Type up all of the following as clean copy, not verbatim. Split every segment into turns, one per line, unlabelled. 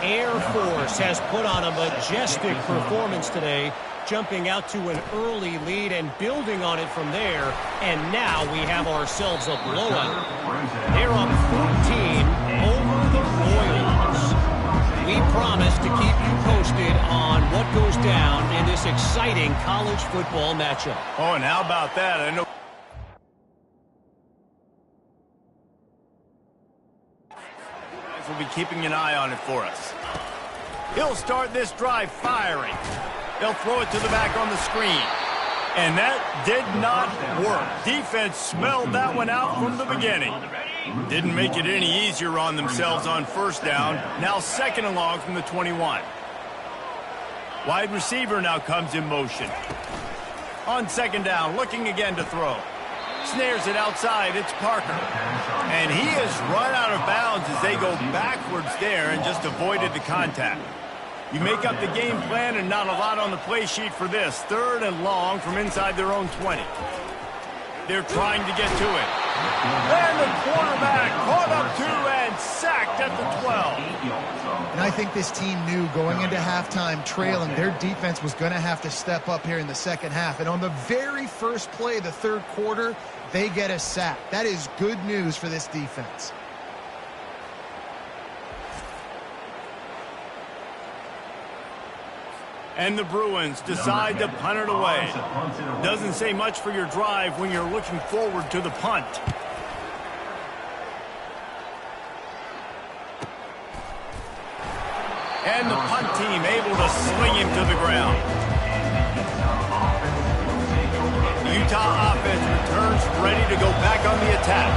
Air Force has put on a majestic performance today, jumping out to an early lead and building on it from there. And now we have ourselves a blowout. They're up 14 over the Royals. We promise to keep you posted on what goes down in this exciting college football matchup.
Oh, and how about that? I know we'll be keeping an eye on it for us. He'll start this drive firing. They'll throw it to the back on the screen. And that did not work. Defense smelled that one out from the beginning. Didn't make it any easier on themselves on first down. Now second and long from the 21. Wide receiver now comes in motion. On second down, looking again to throw. Snares it outside. It's Parker. And he has run out of bounds as they go backwards there and just avoided the contact. You make up the game plan and not a lot on the play sheet for this. Third and long from inside their own 20. They're trying to get to it. And the quarterback caught up to and sacked at the 12.
And I think this team knew going into halftime trailing, their defense was going to have to step up here in the second half. And on the very first play of the third quarter, they get a sack. That is good news for this defense.
And the Bruins decide to punt it away. Doesn't say much for your drive when you're looking forward to the punt. And the punt team able to sling him to the ground. The Utah offense returns ready to go back on the attack.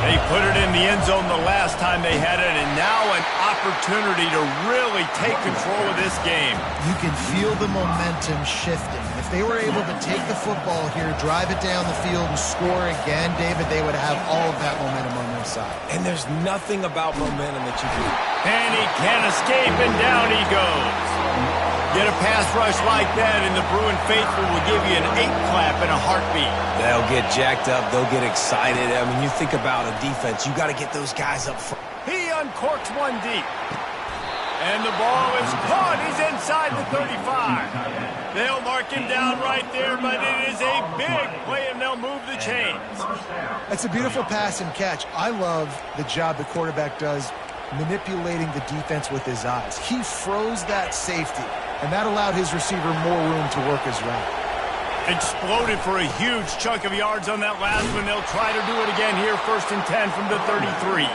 They put it in the end zone the last time they had it, and now an opportunity to really take control of this game.
You can feel the momentum shifting. If they were able to take the football here, drive it down the field, and score again, David, they would have all of that momentum on their side.
And there's nothing about momentum that you can.
And he can't escape, and down he goes. Get a pass rush like that, and the Bruin faithful will give you an 8-clap in a heartbeat.
They'll get jacked up. They'll get excited. I mean, you think about a defense. You got to get those guys up front.
He uncorks one deep. And the ball is caught. He's inside the 35. They'll mark him down right there, but it is a big play, and they'll move the chains.
That's a beautiful pass and catch. I love the job the quarterback does manipulating the defense with his eyes. He froze that safety, and that allowed his receiver more room to work his route.
Exploded for a huge chunk of yards on that last one. They'll try to do it again here, 1st and 10 from the 33.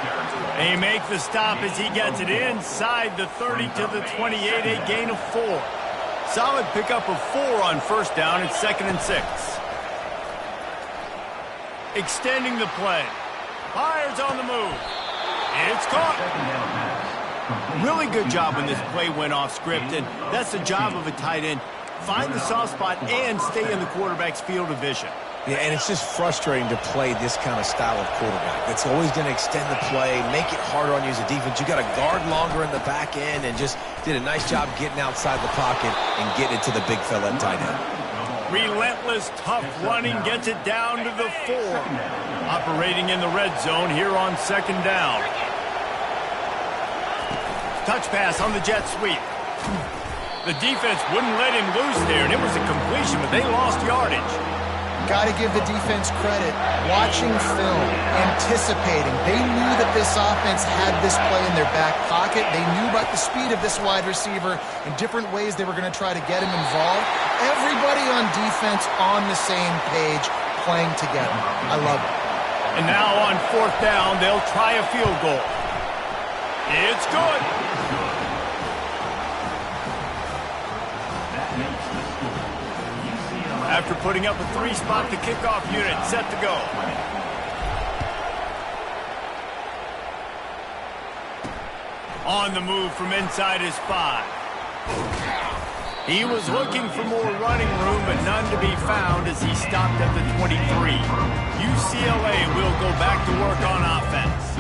They make the stop as he gets it inside the 30 to the 28, a gain of 4. Solid pickup of 4 on first down. It's 2nd and 6. Extending the play. Fires on the move. It's caught. Really good job when this play went off script, and that's the job of a tight end. Find the soft spot and stay in the quarterback's field of vision.
Yeah, and it's just frustrating to play this kind of style of quarterback. It's always going to extend the play, make it harder on you as a defense. You got to guard longer in the back end, and just did a nice job getting outside the pocket and getting it to the big fella at tight end.
Relentless, tough running gets it down to the 4. Operating in the red zone here on 2nd down. Touch pass on the jet sweep. The defense wouldn't let him loose there, and it was a completion, but they lost yardage.
Got to give the defense credit. Watching film, anticipating. They knew that this offense had this play in their back pocket. They knew about the speed of this wide receiver and different ways they were going to try to get him involved. Everybody on defense on the same page, playing together. I love it.
And now on 4th down, they'll try a field goal. It's good. After putting up a 3-spot, the kickoff unit set to go. On the move from inside his 5. He was looking for more running room, but none to be found as he stopped at the 23. UCLA will go back to work on offense.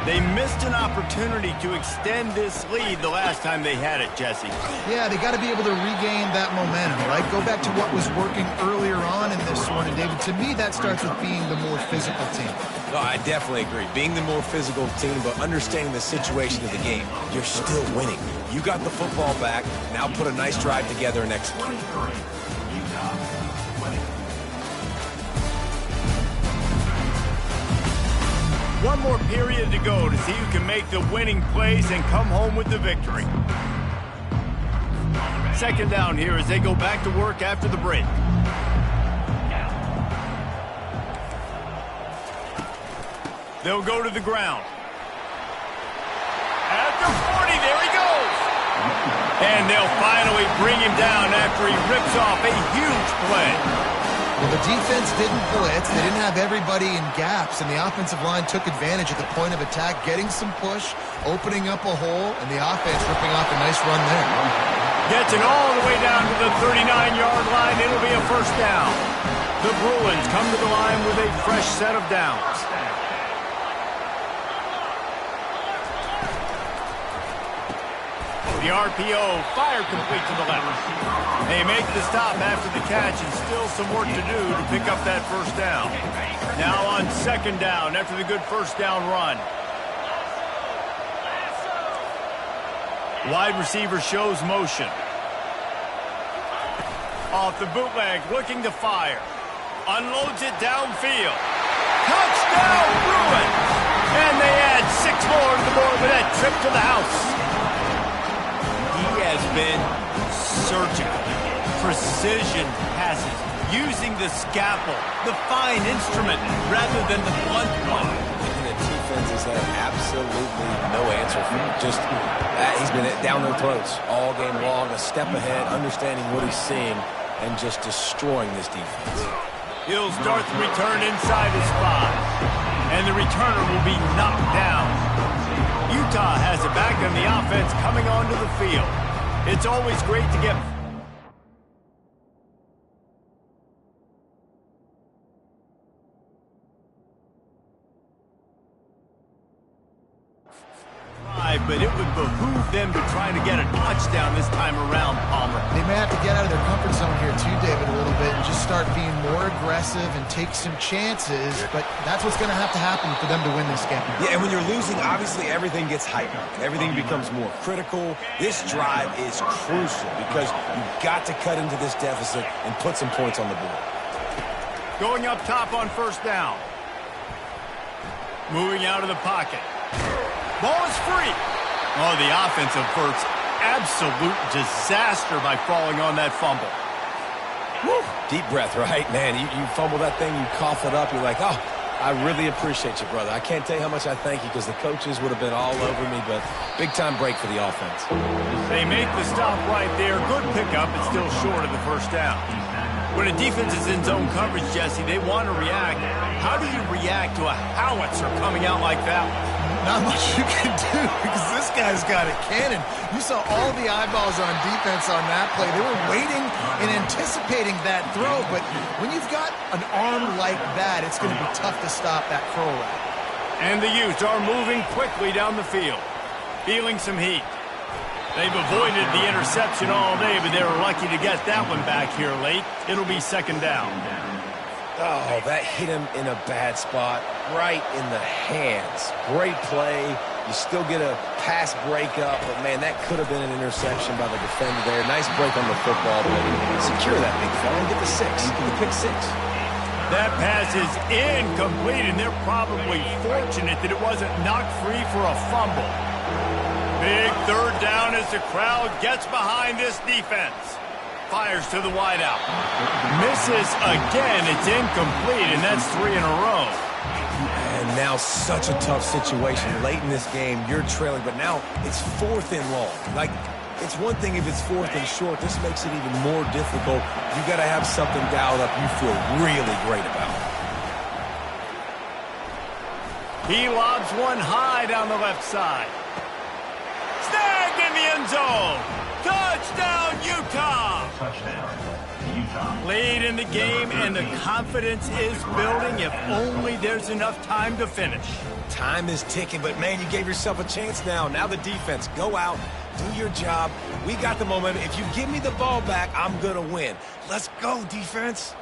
They missed an opportunity to extend this lead the last time they had it, Jesse.
Yeah, they got to be able to regain that momentum, right? Go back to what was working earlier on in this one. And, David, to me, that starts with being the more physical team.
No, I definitely agree. Being the more physical team, but understanding the situation of the game. You're still winning. You got the football back. Now put a nice drive together and execute.
One more period to go to see who can make the winning plays and come home with the victory. Second down here as they go back to work after the break. They'll go to the ground. At the 40, there he goes. And they'll finally bring him down after he rips off a huge play.
Well, the defense didn't blitz. They didn't have everybody in gaps, and the offensive line took advantage at the point of attack, getting some push, opening up a hole, and the offense ripping off a nice run there.
Gets it all the way down to the 39-yard line. It'll be a first down. The Bruins come to the line with a fresh set of downs. The RPO, fire complete to the left. They make the stop after the catch, and still some work to do to pick up that first down. Now on second down after the good first down run. Wide receiver shows motion. Off the bootleg, looking to fire. Unloads it downfield. Touchdown, Bruins! And they add 6 more to the board with that trip to the house. He has been surgical, precision passes, using the scalpel, the fine instrument, rather than the blunt one.
And the defense has had absolutely no answer for him. Just he's been down their throats all game long, a step ahead, understanding what he's seeing, and just destroying this defense.
He'll start the return inside his 5, and the returner will be knocked down. Utah has it back on the offense coming onto the field. It's always great to get... But it would behoove them to try to get a touchdown this time around, Palmer.
They may have to get out of their comfort zone here too, David, a little bit and just start being more aggressive and take some chances, but that's what's going to have to happen for them to win this game.
Yeah, and when you're losing, obviously everything gets hyped. Everything becomes more critical. This drive is crucial because you've got to cut into this deficit and put some points on the board.
Going up top on first down. Moving out of the pocket. Ball is free. Oh, the offense averts absolute disaster by falling on that fumble.
Woo. Deep breath, right? Man, you fumble that thing, you cough it up, you're like, oh, I really appreciate you, brother. I can't tell you how much I thank you because the coaches would have been all over me, but big-time break for the offense.
They make the stop right there. Good pickup, but still short of the first down. When a defense is in zone coverage, Jesse, they want to react. How do you react to a howitzer coming out like that?
Not much you can do because this guy's got a cannon. You saw all the eyeballs on defense on that play. They were waiting and anticipating that throw, but when you've got an arm like that, it's going to be tough to stop that throw route.
And the Utes are moving quickly down the field, feeling some heat. They've avoided the interception all day, but they were lucky to get that one back here late. It'll be second down.
Oh, that hit him in a bad spot, right in the hands. Great play. You still get a pass breakup, but, man, that could have been an interception by the defender there. Nice break on the football, but secure that big fella and get the 6. Get the pick 6.
That pass is incomplete, and they're probably fortunate that it wasn't knocked free for a fumble. Big third down as the crowd gets behind this defense. Fires to the wideout. Misses again. It's incomplete, and that's 3 in a row.
And now such a tough situation. Late in this game, you're trailing, but now it's 4th and long. Like, it's one thing if it's 4th and short. This makes it even more difficult. You got to have something dialed up you feel really great about.
He lobs one high down the left side. Snagged in the end zone. Touchdown, Utah!
Touchdown,
Late in the game, and the confidence is building if only there's enough time to finish.
Time is ticking, but man, you gave yourself a chance now. Now the defense, go out, do your job. We got the momentum. If you give me the ball back, I'm going to win. Let's go, defense.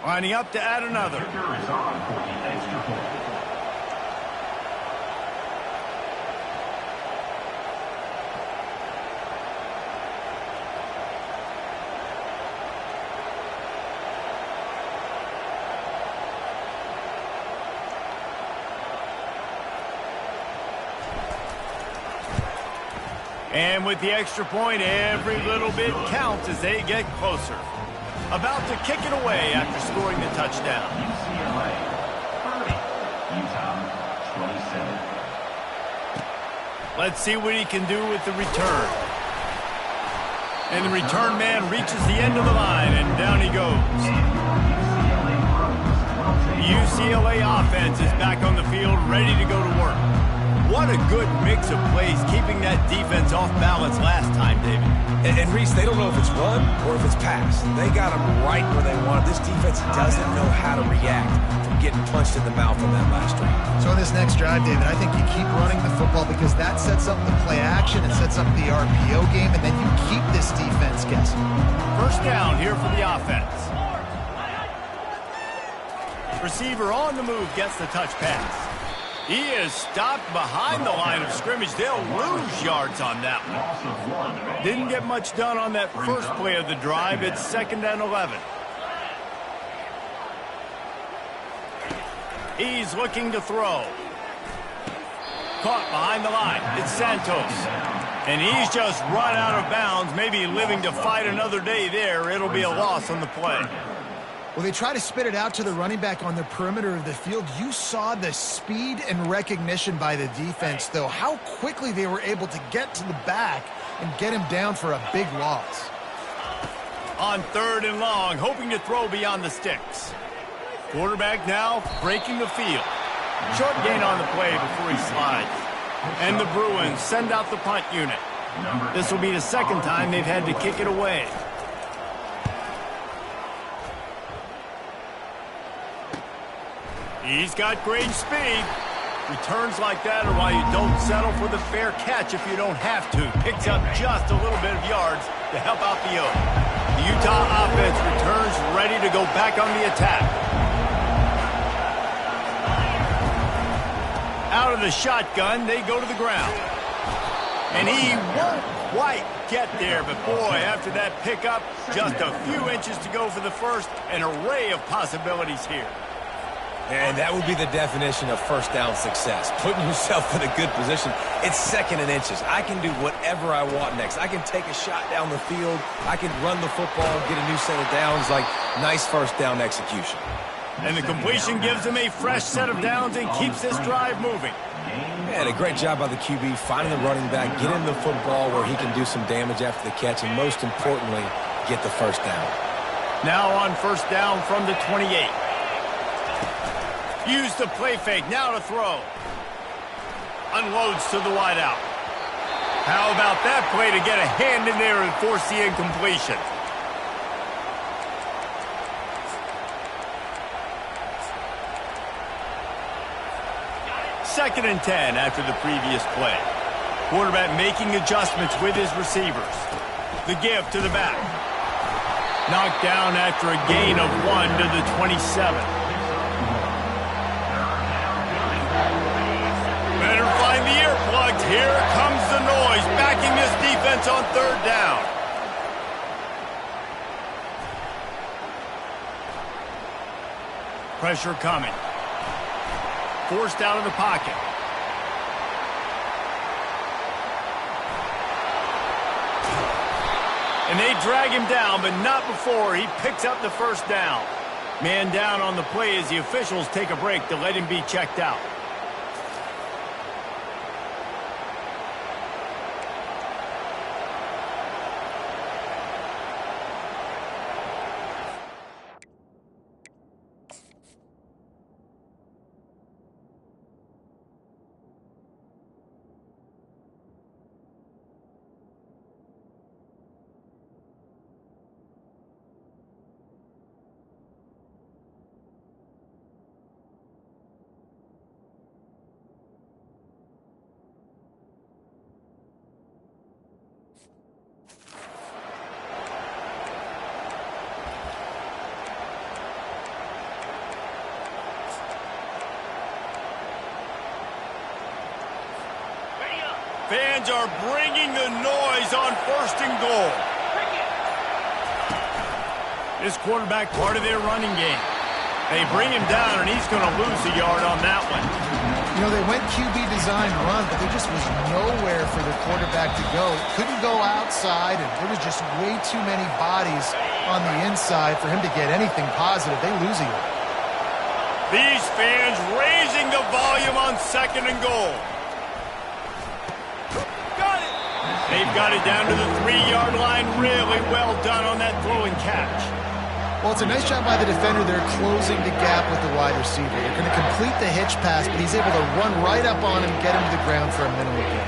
Lining up to add another. And with the extra point, every little bit counts as they get closer. About to kick it away after scoring the touchdown.
UCLA 30, Utah 27.
Let's see what he can do with the return. And the return man reaches the end of the line, and down he goes. The UCLA offense is back on the field, ready to go to work. What a good mix of plays, keeping that defense off balance last time, David.
And Reese, they don't know if it's run or if it's pass. They got them right where they want it. This defense doesn't know how to react from getting punched in the mouth on that last drive.
So in this next drive, David, I think you keep running the football because that sets up the play action, it sets up the RPO game, and then you keep this defense guessing.
First down here for the offense. Receiver on the move gets the touch pass. He is stopped behind the line of scrimmage. They'll lose yards on that one. Didn't get much done on that first play of the drive. It's 2nd and 11. He's looking to throw. Caught behind the line. It's Santos. And he's just run out of bounds, maybe living to fight another day there. It'll be a loss on the play.
Well, they try to spit it out to the running back on the perimeter of the field. You saw the speed and recognition by the defense, though, how quickly they were able to get to the back and get him down for a big loss.
On 3rd and long, hoping to throw beyond the sticks. Quarterback now breaking the field. Short gain on the play before he slides. And the Bruins send out the punt unit. This will be the 2nd time they've had to kick it away. He's got great speed. Returns like that are why you don't settle for the fair catch if you don't have to. Picks up just a little bit of yards to help out the Oak. The Utah offense returns ready to go back on the attack. Out of the shotgun, they go to the ground. And he won't quite get there, but boy, after that pickup, just a few inches to go for the first. An array of possibilities here.
And that would be the definition of first down success. Putting yourself in a good position. It's 2nd and inches. I can do whatever I want next. I can take a shot down the field. I can run the football, get a new set of downs. Like, nice first down execution.
And the completion gives him a fresh set of downs and keeps this drive moving.
And a great job by the QB finding the running back, get him the football where he can do some damage after the catch, and most importantly, get the first down.
Now on first down from the 28. Use the play fake, now to throw. Unloads to the wideout. How about that play to get a hand in there and force the incompletion? Second and 10 after the previous play. Quarterback making adjustments with his receivers. The give to the back. Knocked down after a gain of 1 to the 27. Better find the earplugs. Here comes the noise, backing this defense on 3rd down. Pressure coming. Forced out of the pocket. And they drag him down, but not before he picks up the first down. Man down on the play as the officials take a break to let him be checked out. Fans are bringing the noise on 1st and goal. This quarterback part of their running game. They bring him down, and he's going to lose a yard on that one.
You know, they went QB designed run, but there just was nowhere for the quarterback to go. Couldn't go outside, and there was just way too many bodies on the inside for him to get anything positive. They lose a yard.
These fans raising the volume on 2nd and goal. They've got it down to the 3-yard line. Really well done on that throw and catch.
Well, it's a nice job by the defender. They're closing the gap with the wide receiver. They're going to complete the hitch pass, but he's able to run right up on him, get him to the ground for a minimal gain.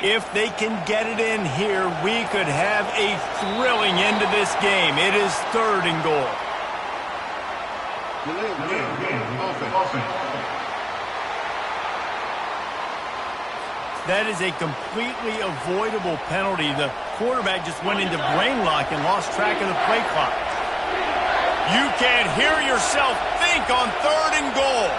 If they can get it in here, we could have a thrilling end to this game. It is 3rd and goal. That is a completely avoidable penalty. The quarterback just went into brain lock and lost track of the play clock. You can't hear yourself think on 3rd and goal.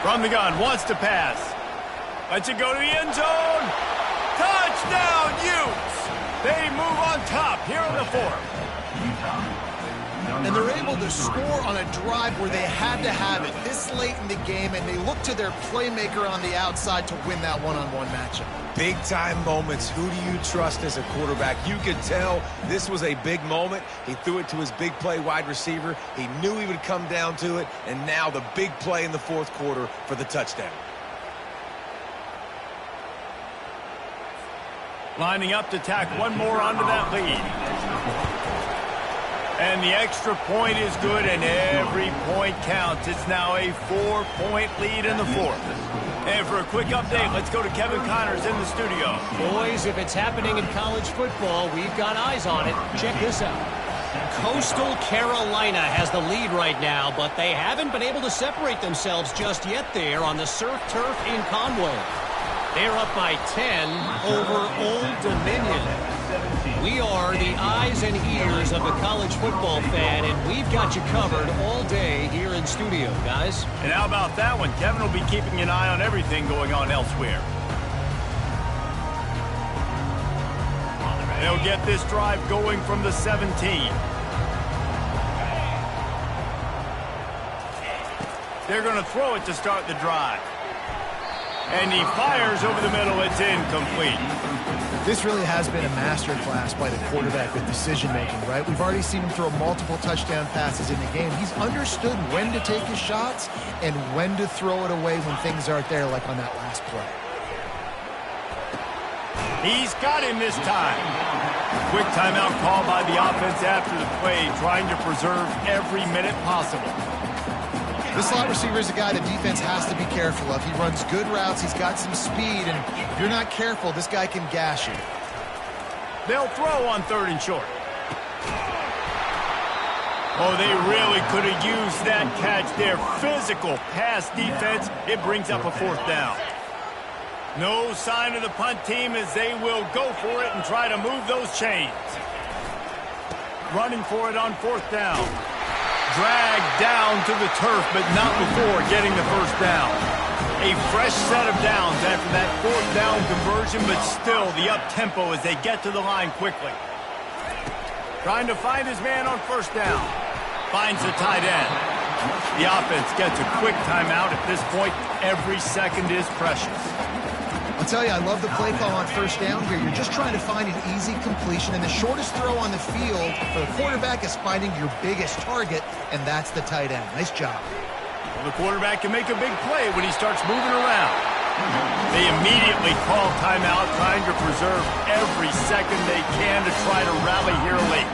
From the gun, wants to pass. Lets it go to the end zone. Touchdown, Utes! They move on top here in the 4th.
And they're able to score on a drive where they had to have it this late in the game, and they look to their playmaker on the outside to win that one-on-one matchup.
Big-time moments. Who do you trust as a quarterback? You could tell this was a big moment. He threw it to his big play wide receiver. He knew he would come down to it, and now the big play in the 4th quarter for the touchdown.
Lining up to tack one more onto that lead. And the extra point is good, and every point counts. It's now a 4-point lead in the 4th. And for a quick update, let's go to Kevin Connors in the studio.
Boys, if it's happening in college football, we've got eyes on it. Check this out. Coastal Carolina has the lead right now, but they haven't been able to separate themselves just yet there on the surf turf in Conway. They're up by 10 over Old Dominion. We are the eyes and ears of the college football fan, and we've got you covered all day here in studio, guys.
And how about that one? Kevin will be keeping an eye on everything going on elsewhere. They'll get this drive going from the 17. They're going to throw it to start the drive. And he fires over the middle. It's incomplete.
This really has been a masterclass by the quarterback with decision-making, right? We've already seen him throw multiple touchdown passes in the game. He's understood when to take his shots and when to throw it away when things aren't there, like on that last play.
He's got him this time. Quick timeout call by the offense after the play, trying to preserve every minute possible.
This slot receiver is a guy the defense has to be careful of. He runs good routes, he's got some speed, and if you're not careful, this guy can gash you.
They'll throw on 3rd and short. Oh, they really could have used that catch there. Physical pass defense. It brings up a 4th down. No sign of the punt team as they will go for it and try to move those chains. Running for it on 4th down. Dragged down to the turf, but not before getting the 1st down. A fresh set of downs after that 4th down conversion, but still the up-tempo as they get to the line quickly. Trying to find his man on 1st down. Finds the tight end. The offense gets a quick timeout at this point. Every second is precious.
I'll tell you, I love the play call on 1st down here. You're just trying to find an easy completion, and the shortest throw on the field for the quarterback is finding your biggest target, and that's the tight end. Nice job.
Well, the quarterback can make a big play when he starts moving around. They immediately call timeout, trying to preserve every second they can to try to rally here late.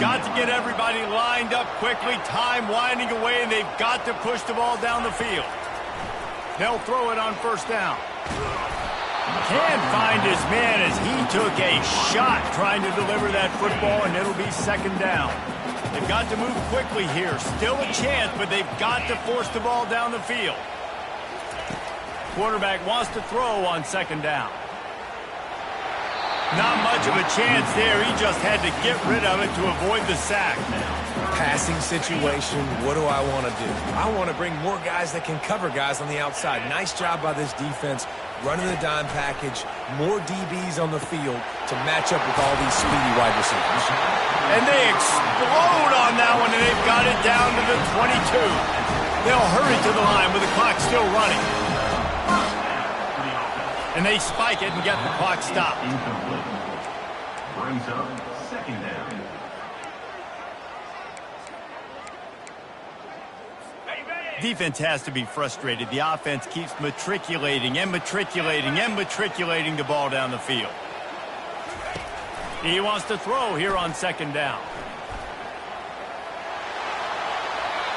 Got to get everybody lined up quickly, time winding away, and they've got to push the ball down the field. They'll throw it on 1st down. Can't find his man as he took a shot trying to deliver that football, and it'll be 2nd down. They've got to move quickly here. Still a chance, but they've got to force the ball down the field. Quarterback wants to throw on 2nd down. Not much of a chance there. He just had to get rid of it to avoid the sack.
Passing situation, what do I want to do? I want to bring more guys that can cover guys on the outside. Nice job by this defense, running the dime package, more DBs on the field to match up with all these speedy wide receivers.
And they explode on that one, and they've got it down to the 22. They'll hurry to the line with the clock still running. And they spike it and get the clock stopped.
Brings up 2nd down.
Defense has to be frustrated. The offense keeps matriculating and matriculating and matriculating the ball down the field. He wants to throw here on 2nd down.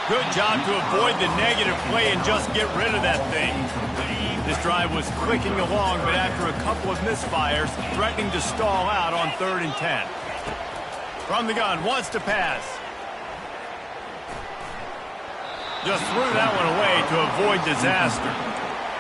Good job to avoid the negative play and just get rid of that thing. This drive was clicking along, but after a couple of misfires, threatening to stall out on 3rd and 10. From the gun, wants to pass. Just threw that one away to avoid disaster.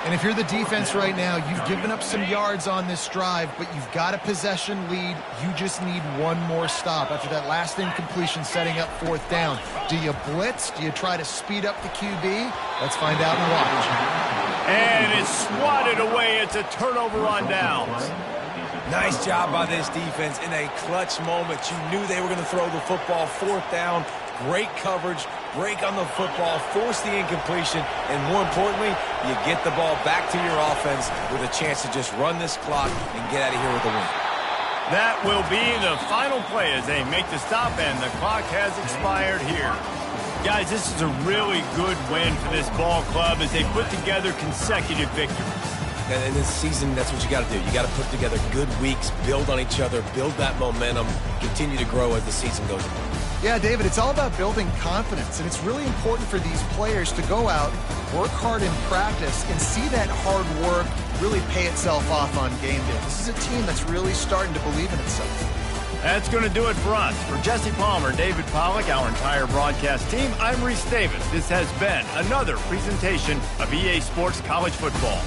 And if you're the defense right now, you've given up some yards on this drive, but you've got a possession lead. You just need one more stop after that last incompletion setting up 4th down. Do you blitz? Do you try to speed up the QB? Let's find out and watch.
And it's swatted away. It's a turnover on downs.
Nice job by this defense in a clutch moment. You knew they were going to throw the football. 4th down, great coverage, break on the football, force the incompletion, and more importantly, you get the ball back to your offense with a chance to just run this clock and get out of here with a win.
That will be the final play as they make the stop, and the clock has expired here. Guys, this is a really good win for this ball club as they put together consecutive victories.
And in this season, that's what you got to do. You got to put together good weeks, build on each other, build that momentum, continue to grow as the season goes on.
Yeah, David, it's all about building confidence, and it's really important for these players to go out, work hard in practice, and see that hard work really pay itself off on game day. This is a team that's really starting to believe in itself.
That's going to do it for us. For Jesse Palmer, David Pollack, our entire broadcast team, I'm Reese Davis. This has been another presentation of EA Sports College Football.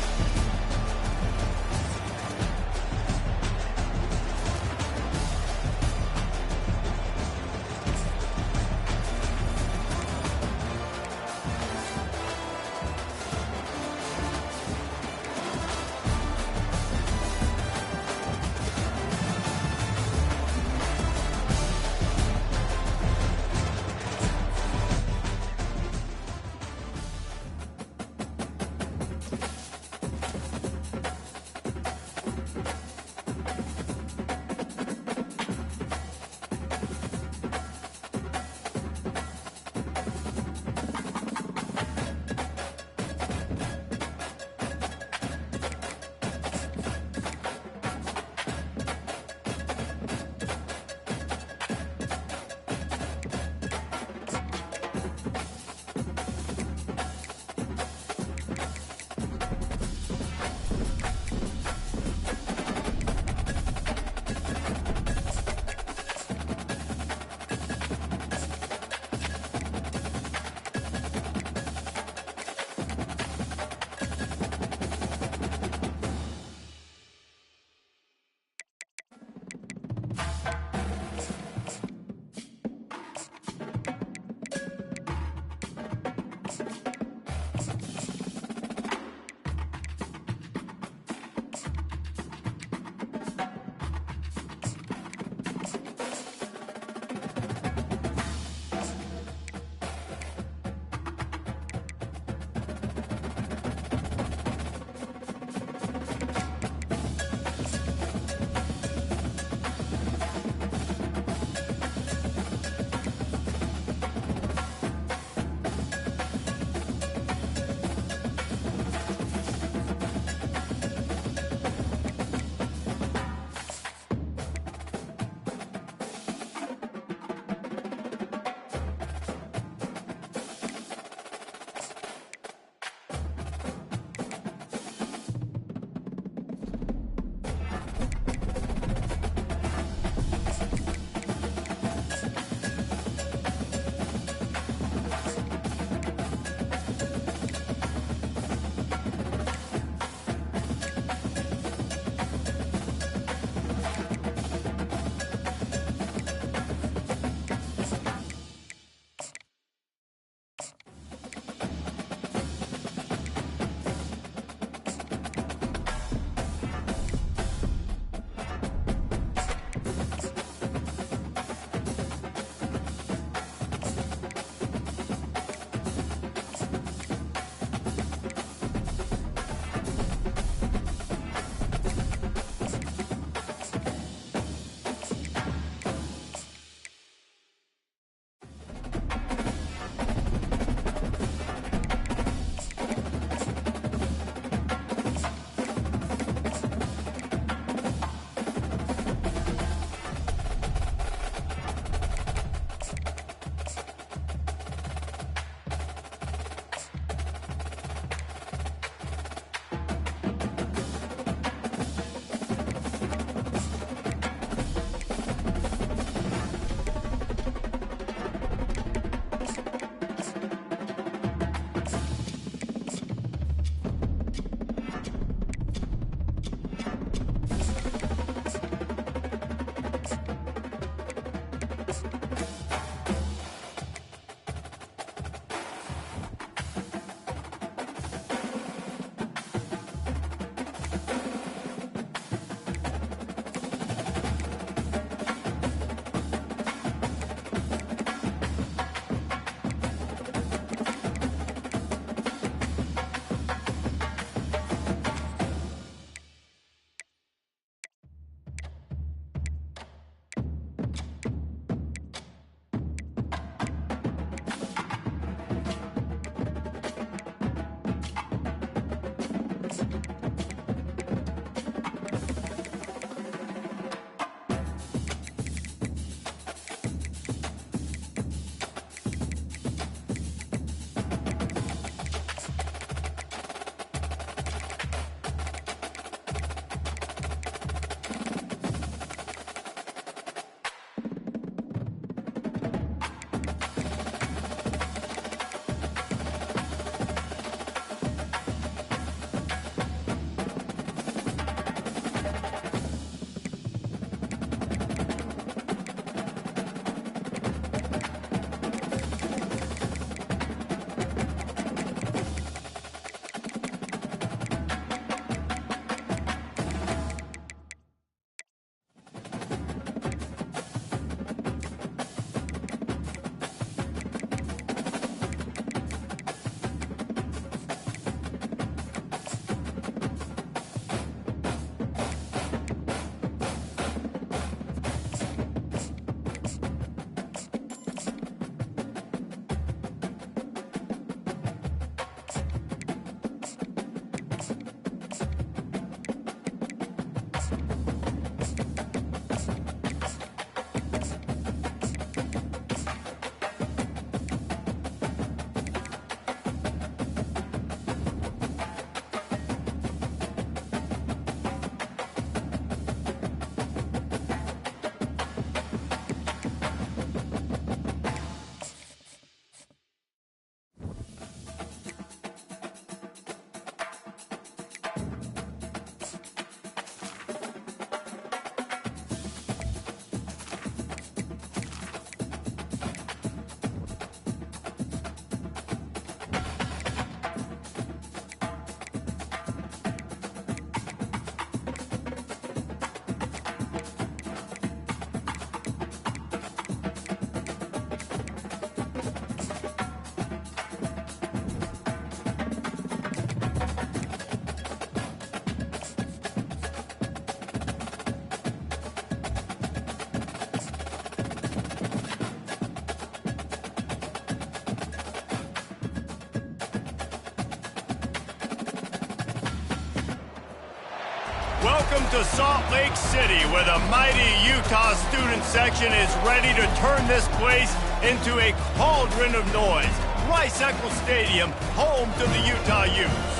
Welcome to Salt Lake City, where the mighty Utah student section is ready to turn this place into a cauldron of noise. Rice-Eccles Stadium, home to the Utah Utes.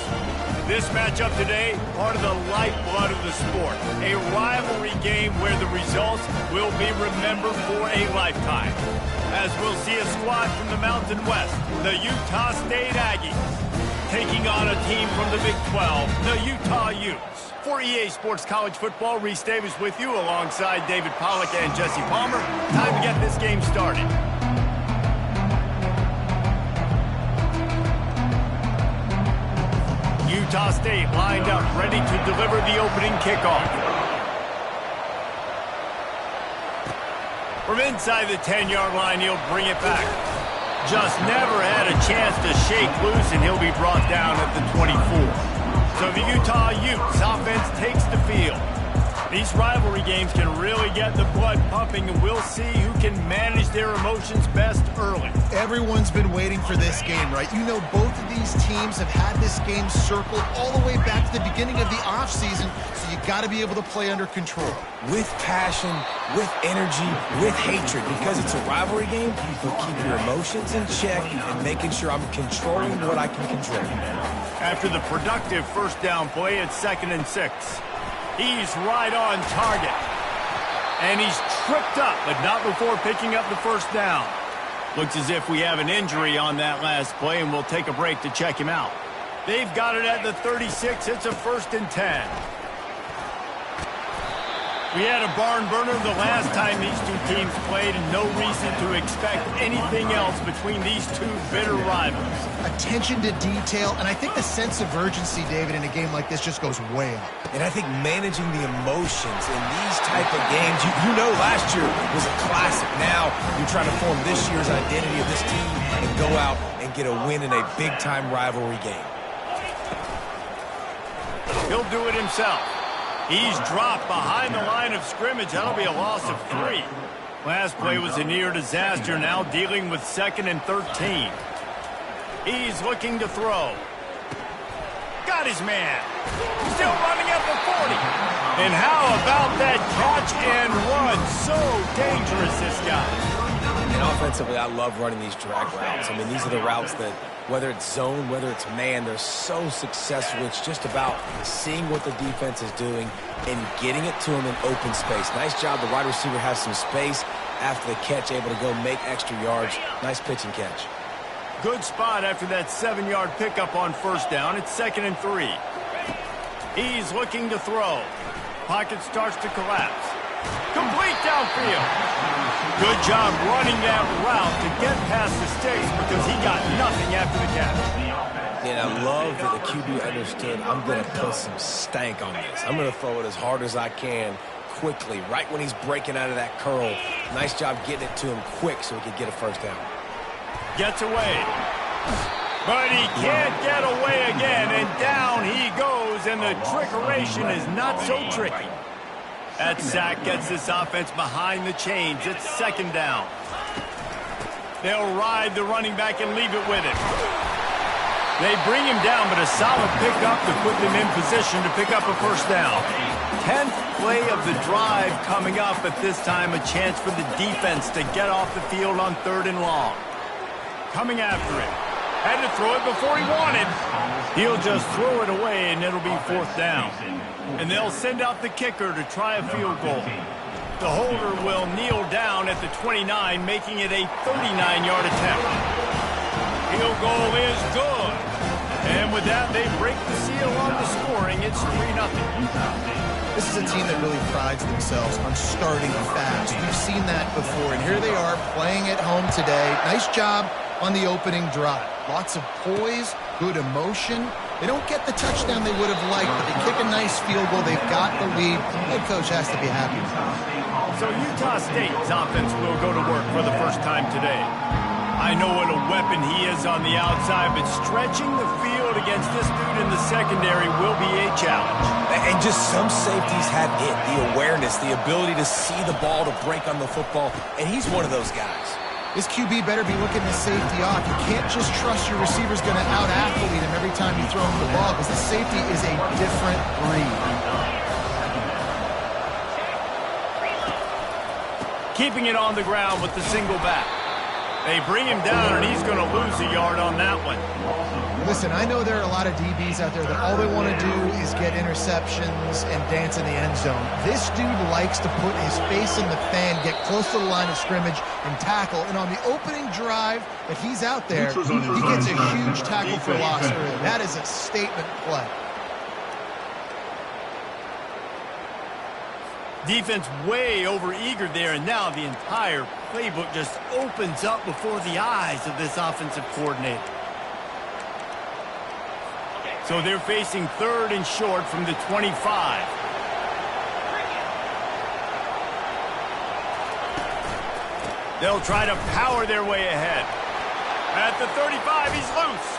This matchup today, part of the lifeblood of the sport. A rivalry game where the results will be remembered for a lifetime. As we'll see a squad from the Mountain West, the Utah State Aggies, taking on a team from the Big 12, the Utah Utes. For EA Sports College Football, Reese Davis with you alongside David Pollack and Jesse Palmer. Time to get this game started. Utah State lined up, ready to deliver the opening kickoff. From inside the 10-yard line, he'll bring it back. Just never had a chance to shake loose, and he'll be brought down at the 24. So the Utah Utes offense takes the field. These rivalry games can really get the blood pumping, and we'll see who can manage their emotions best early.
Everyone's been waiting for this game, right? You know, both of these teams have had this game circled all the way back to the beginning of the offseason, so you got to be able to play under control.
With passion, with energy, with hatred. Because it's a rivalry game, you'll keep your emotions in check and making sure I'm controlling what I can control.
After the productive first down play, it's 2nd and 6. He's right on target. And he's tripped up, but not before picking up the first down. Looks as if we have an injury on that last play, and we'll take a break to check him out. They've got it at the 36. It's a 1st and 10. We had a barn burner the last time these two teams played, and no reason to expect anything else between these two bitter rivals.
Attention to detail, and I think the sense of urgency, David, in a game like this just goes way up.
And I think managing the emotions in these type of games, you know last year was a classic. Now you're trying to form this year's identity of this team and go out and get a win in a big-time rivalry game.
He'll do it himself. He's dropped behind the line of scrimmage. That'll be a loss of 3. Last play was a near disaster, now dealing with 2nd and 13. He's looking to throw. Got his man. Still running at the 40. And how about that catch and run? So dangerous, this guy.
And offensively, I love running these drag routes. I mean, these are the routes that, whether it's zone, whether it's man, they're so successful. It's just about seeing what the defense is doing and getting it to him in open space. Nice job. The wide receiver has some space after the catch, able to go make extra yards. Nice pitch and catch.
Good spot after that 7-yard pickup on first down. It's 2nd and 3. He's looking to throw. Pocket starts to collapse. Complete downfield. Good job running that route to get past the sticks because he got nothing after the catch.
And I love that the QB understood, I'm going to put some stank on this. I'm going to throw it as hard as I can quickly, right when he's breaking out of that curl. Nice job getting it to him quick so he could get a first down.
Gets away. But he can't get away again, and down he goes, and the trickeration is not so tricky. That sack gets this offense behind the chains. It's 2nd down. They'll ride the running back and leave it with him. They bring him down, but a solid pickup to put them in position to pick up a first down. 10th play of the drive coming up, at this time a chance for the defense to get off the field on 3rd and long. Coming after it. Had to throw it before he wanted. He'll just throw it away, and it'll be 4th down. And they'll send out the kicker to try a field goal. The holder will kneel down at the 29, making it a 39-yard attempt. Field goal is good. And with that, they break the seal on the scoring. It's 3-0.
This is a team that really prides themselves on starting fast. We've seen that before, and here they are playing at home today. Nice job on the opening drive. Lots of poise, good emotion. They don't get the touchdown they would have liked, but they kick a nice field goal. They've got the lead. Head coach has to be happy.
So Utah State's offense will go to work for the first time today. I know what a weapon he is on the outside, but stretching the field against this dude in the secondary will be a challenge.
And just some safeties have it, the awareness, the ability to see the ball, to break on the football, and he's one of those guys.
This QB better be looking the safety off. You can't just trust your receiver's going to out-athlete him every time you throw him the ball, because the safety is a different breed.
keeping it on the ground with the single back. They bring him down, and he's going to lose a yard on that one.
Listen, I know there are a lot of DBs out there that all they want to do is get interceptions and dance in the end zone. This dude likes to put his face in the fan, get close to the line of scrimmage, and tackle. And on the opening drive that he's out there, he gets a huge tackle for loss early. That is a statement play.
Defense way over-eager there, and now the entire playbook just opens up before the eyes of this offensive coordinator. So they're facing 3rd and short from the 25. They'll try to power their way ahead. At the 35, he's loose.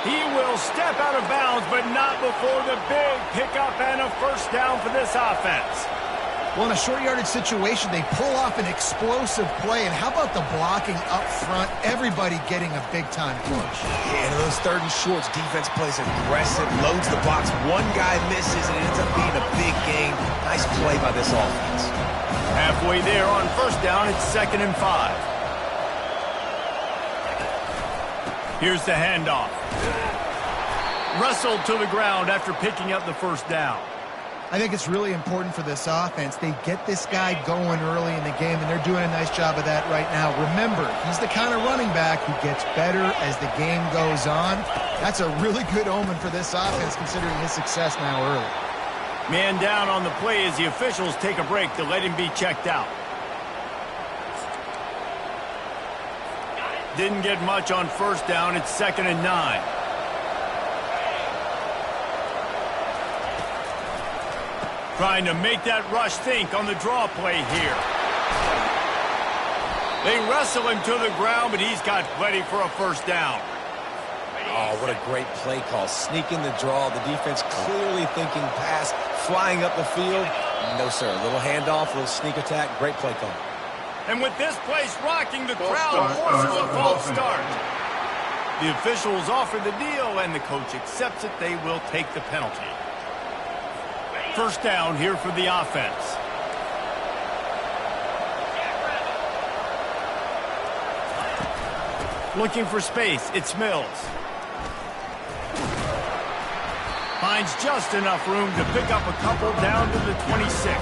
He will step out of bounds, but not before the big pickup and a first down for this offense.
Well, in a short yardage situation, they pull off an explosive play. And how about the blocking up front? Everybody getting a big-time push.
Yeah, and those 3rd and shorts, defense plays aggressive, loads the box. One guy misses, and it ends up being a big gain. Nice play by this offense.
Halfway there on first down, it's 2nd and 5. Here's the handoff. Wrestled to the ground after picking up the first down.
I think it's really important for this offense. They get this guy going early in the game, and they're doing a nice job of that right now. Remember, he's the kind of running back who gets better as the game goes on. That's a really good omen for this offense, considering his success now early.
Man down on the play as the officials take a break to let him be checked out. Didn't get much on first down. It's 2nd and 9. Trying to make that rush think on the draw play here. They wrestle him to the ground, but he's got plenty for a first down.
Oh, what a great play call. Sneaking the draw. The defense clearly thinking pass, flying up the field. No, sir. A little handoff, a little sneak attack. Great play call.
And with this place rocking, the crowd forces a false start. The officials offer the deal, and the coach accepts it. They will take the penalty. First down here for the offense. Looking for space, it's Mills. Finds just enough room to pick up a couple down to the 26.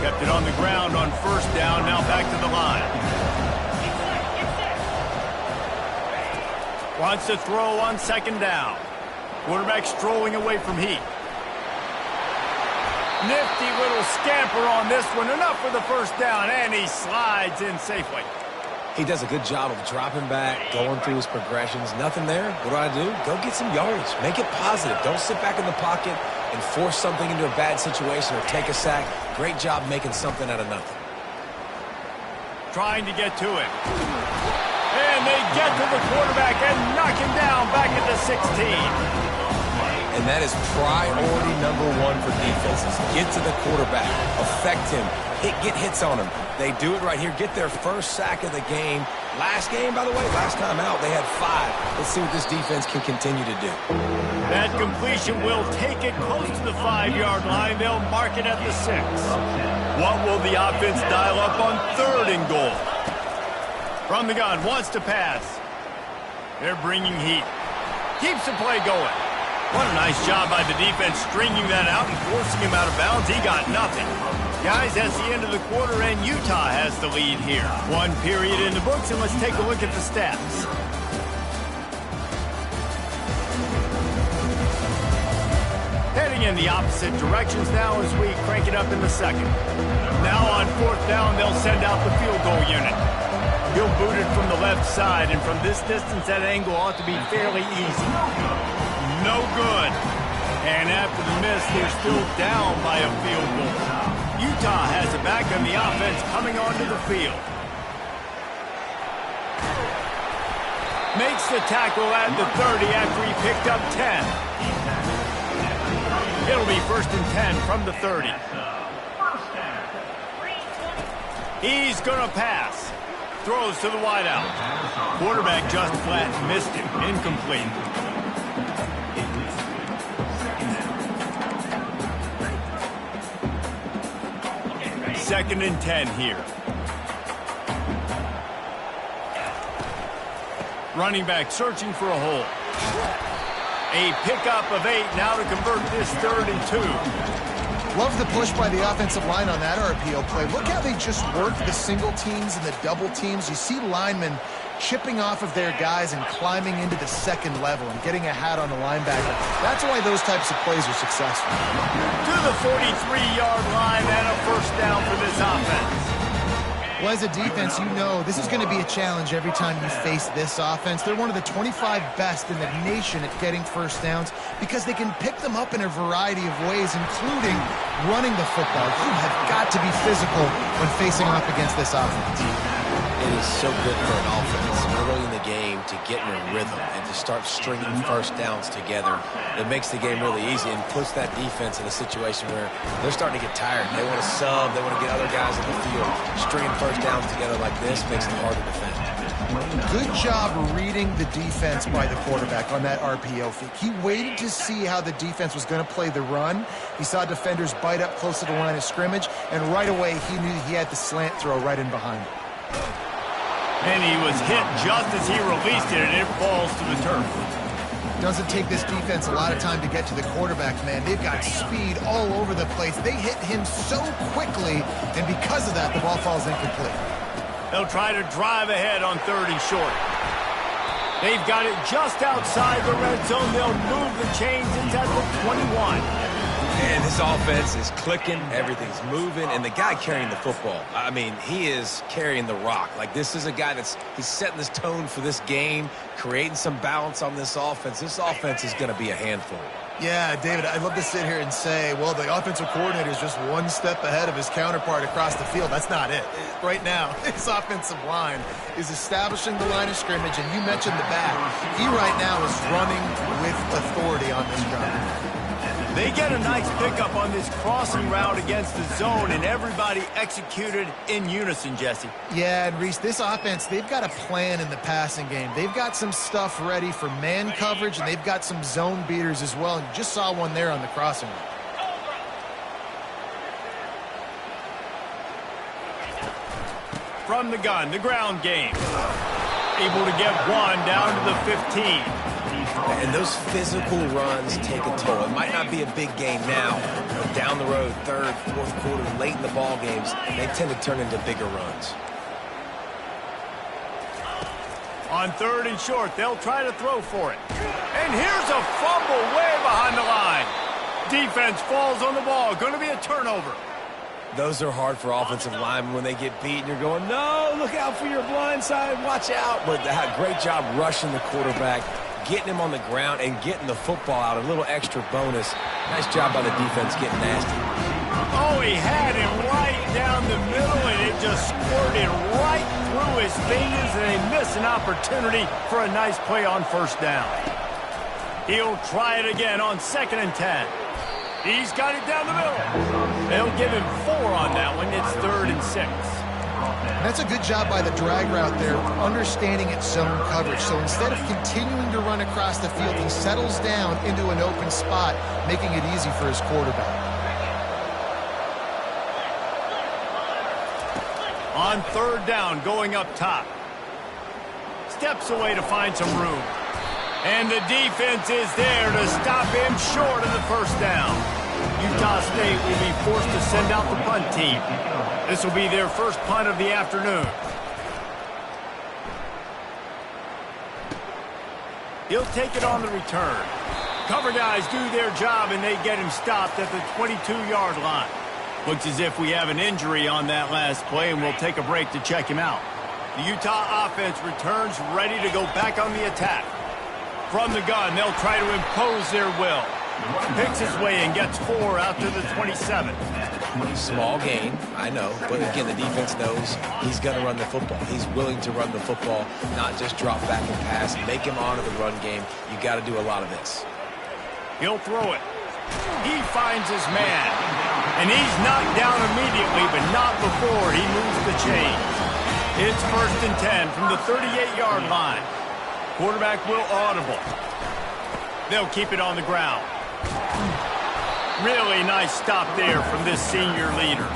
Kept it on the ground on first down, now back to the line. Wants to throw on 2nd down. Quarterback strolling away from heat. Nifty little scamper on this one. Enough for the first down, and he slides in safely.
He does a good job of dropping back, going through his progressions. Nothing there. What do? Go get some yardage. Make it positive. Don't sit back in the pocket and force something into a bad situation or take a sack. Great job making something out of nothing.
Trying to get to it. And they get to the quarterback and knock him down back at the 16.
And that is priority number 1 for defenses. Get to the quarterback. Affect him. Get hits on him. They do it right here. Get their first sack of the game. Last game, by the way, last time out, they had 5. Let's see what this defense can continue to do.
That completion will take it close to the 5-yard line. They'll mark it at the 6. What will the offense dial up on 3rd and goal? From the gun, wants to pass. They're bringing heat. Keeps the play going. What a nice job by the defense stringing that out and forcing him out of bounds. He got nothing. Guys, that's the end of the quarter, and Utah has the lead here. 1 period in the books, and let's take a look at the stats. Heading in the opposite directions now as we crank it up in the 2nd. Now on 4th down, they'll send out the field goal unit. He'll boot it from the left side, and from this distance, that angle ought to be fairly easy. No good. And after the miss, they're still down by a field goal. Utah has it back on the offense coming onto the field. Makes the tackle at the 30 after he picked up 10. It'll be 1st and 10 from the 30. He's going to pass. Throws to the wideout. Quarterback just flat missed him. Incomplete. 2nd and 10 here. Running back searching for a hole. A pickup of 8 now to convert this 3rd and 2.
Love the push by the offensive line on that RPO play. Look how they just work the single teams and the double teams. You see linemen chipping off of their guys and climbing into the 2nd level and getting a hat on the linebacker. That's why those types of plays are successful.
To the 43-yard line and a 1st down for this offense.
Well, as a defense, you know this is going to be a challenge every time you face this offense. They're one of the 25 best in the nation at getting 1st downs because they can pick them up in a variety of ways, including running the football. You have got to be physical when facing off against this offense.
It is so good for an offense early in the game to get in a rhythm and to start stringing 1st downs together. It makes the game really easy and puts that defense in a situation where they're starting to get tired. They want to sub. They want to get other guys in the field. Stringing 1st downs together like this makes it hard to defend.
Good job reading the defense by the quarterback on that RPO fake. He waited to see how the defense was going to play the run. He saw defenders bite up close to the line of scrimmage, and right away he knew he had the slant throw right in behind him.
And he was hit just as he released it, and it falls to the turf.
Doesn't take this defense a lot of time to get to the quarterback, man. They've got speed all over the place. They hit him so quickly, and because of that, the ball falls incomplete.
They'll try to drive ahead on 3rd and short. They've got it just outside the red zone. They'll move the chains inside the 21.
And this offense is clicking, everything's moving, and the guy carrying the football, I mean, he is carrying the rock. Like, this is a guy he's setting this tone for this game, creating some balance on this offense. This offense is going to be a handful.
Yeah, David, I'd love to sit here and say, well, the offensive coordinator is just one step ahead of his counterpart across the field. That's not it. Right now, his offensive line is establishing the line of scrimmage, and you mentioned the back. He right now is running with authority on this drive.
They get a nice pickup on this crossing route against the zone, and everybody executed in unison, Jesse.
Yeah, and Reese, this offense, they've got a plan in the passing game. They've got some stuff ready for man coverage, and they've got some zone beaters as well. And you just saw one there on the crossing route.
From the gun, the ground game. Able to get 1 down to the 15.
And those physical runs take a toll. It might not be a big game now, but down the road, 3rd, 4th quarter, late in the ball games, they tend to turn into bigger runs.
On 3rd and short, they'll try to throw for it. And here's a fumble way behind the line. Defense falls on the ball. Going to be a turnover.
Those are hard for offensive linemen when they get beat and you're going, no, look out for your blind side, watch out. But they had a great job rushing the quarterback, getting him on the ground and getting the football out, a little extra bonus. Nice job by the defense getting nasty.
Oh, he had him right down the middle, and it just squirted right through his fingers, and they miss an opportunity for a nice play on 1st down. He'll try it again on 2nd and 10. He's got it down the middle. They'll give him 4 on that one. It's 3rd and 6.
That's a good job by the drag route there, understanding its zone coverage. So instead of continuing to run across the field, he settles down into an open spot, making it easy for his quarterback.
On 3rd down, going up top. Steps away to find some room. And the defense is there to stop him short of the 1st down. Utah State will be forced to send out the punt team. This will be their first punt of the afternoon. He'll take it on the return. Cover guys do their job, and they get him stopped at the 22-yard line. Looks as if we have an injury on that last play, and we'll take a break to check him out. The Utah offense returns ready to go back on the attack. From the gun, they'll try to impose their will. Picks his way and gets 4 out to the 27.
Small gain, I know, but again, the defense knows he's going to run the football. He's willing to run the football, not just drop back and pass, make him honor the run game. You got to do a lot of this.
He'll throw it. He finds his man, and he's knocked down immediately, but not before he moves the chains. It's 1st and 10 from the 38-yard line. Quarterback will audible. They'll keep it on the ground. Really nice stop there from this senior leader.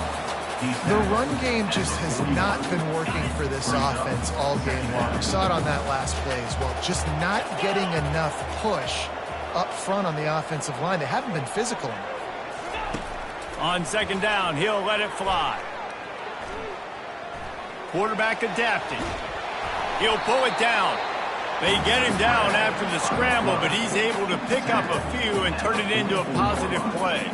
The run game just has not been working for this offense all game long. We saw it on that last play as well. Just not getting enough push up front on the offensive line. They haven't been physical enough.
On second down, he'll let it fly. Quarterback adapting. He'll pull it down. They get him down after the scramble, but he's able to pick up a few and turn it into a positive play.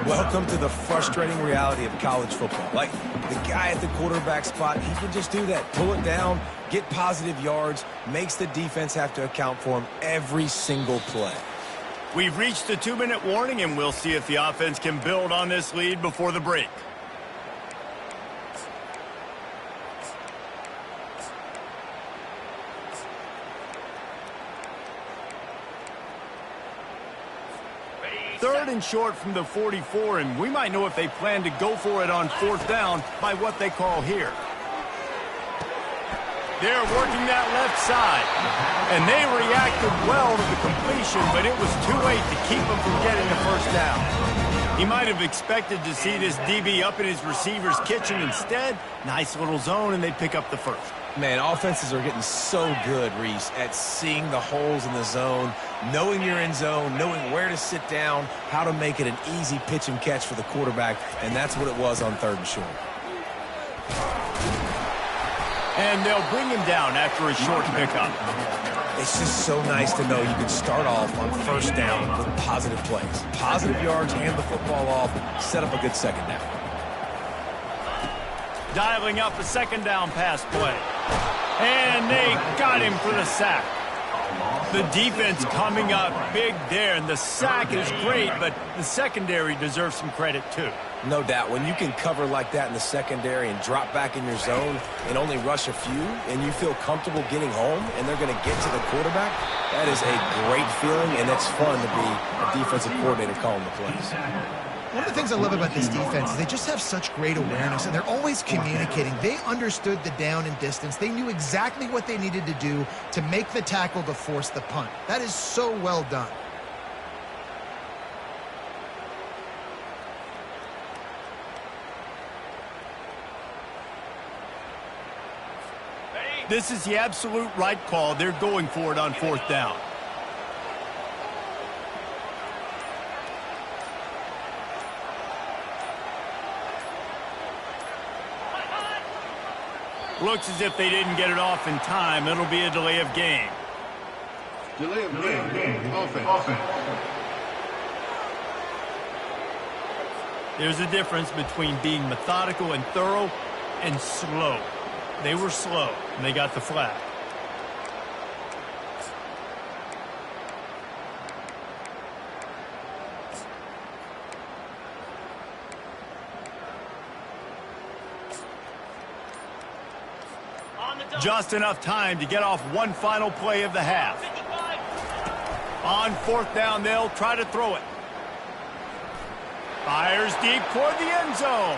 Welcome to the frustrating reality of college football. Like, the guy at the quarterback spot, he can just do that. Pull it down, get positive yards, makes the defense have to account for him every single play.
We've reached the 2-minute warning, and we'll see if the offense can build on this lead before the break. Third and short from the 44, and we might know if they plan to go for it on fourth down by what they call here. They're working that left side, and they reacted well to the completion, but it was too late to keep them from getting the first down. He might have expected to see this DB up in his receiver's kitchen. Instead, nice little zone, and they pick up the first.
Man, offenses are getting so good, Reese, at seeing the holes in the zone, knowing you're in zone, knowing where to sit down, how to make it an easy pitch and catch for the quarterback, and that's what it was on third and short.
And they'll bring him down after a short pickup.
It's just so nice to know you can start off on first down with positive plays. Positive yards, hand the football off, set up a good second down.
Dialing up a second down pass play. And they got him for the sack. The defense coming up big there, and the sack is great, but the secondary deserves some credit too.
No doubt. When you can cover like that in the secondary and drop back in your zone and only rush a few, and you feel comfortable getting home, and they're going to get to the quarterback, that is a great feeling, and it's fun to be a defensive coordinator calling the plays.
One of the things I love about this defense is they just have such great awareness, and they're always communicating. They understood the down and distance. They knew exactly what they needed to do to make the tackle to force the punt. That is so well done.
This is the absolute right call. They're going for it on fourth down. Looks as if they didn't get it off in time. It'll be a delay of game.
Delay of game. Offense.
There's a difference between being methodical and thorough and slow. They were slow, and they got the flag. Just enough time to get off one final play of the half. On fourth down, they'll try to throw it. Fires deep toward the end zone.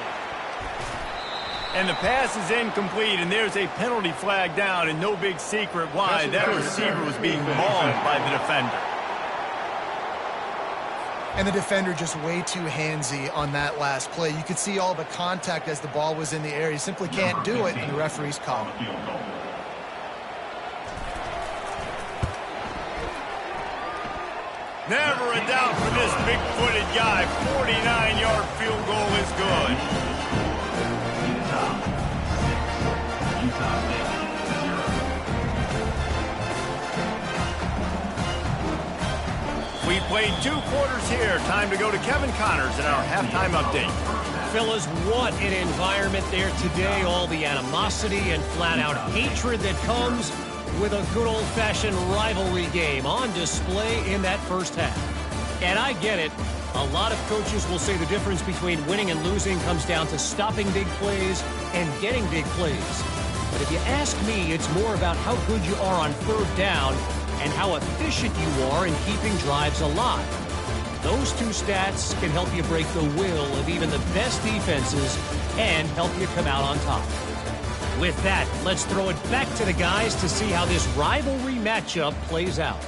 And the pass is incomplete, and there's a penalty flag down, and no big secret why. That receiver was being mauled by the defender.
And the defender just way too handsy on that last play. You could see all the contact as the ball was in the air. He simply can't do it, and the referee's calling.
Never a doubt for this big-footed guy. 49-yard field goal is good. We played 2 quarters here. Time to go to Kevin Connors in our halftime update.
Fellas, what an environment there today. All the animosity and flat-out hatred that comes with a good old-fashioned rivalry game on display in that first half. And I get it. A lot of coaches will say the difference between winning and losing comes down to stopping big plays and getting big plays. But if you ask me, it's more about how good you are on third down and how efficient you are in keeping drives alive. Those 2 stats can help you break the will of even the best defenses and help you come out on top. With that, let's throw it back to the guys to see how this rivalry matchup plays out.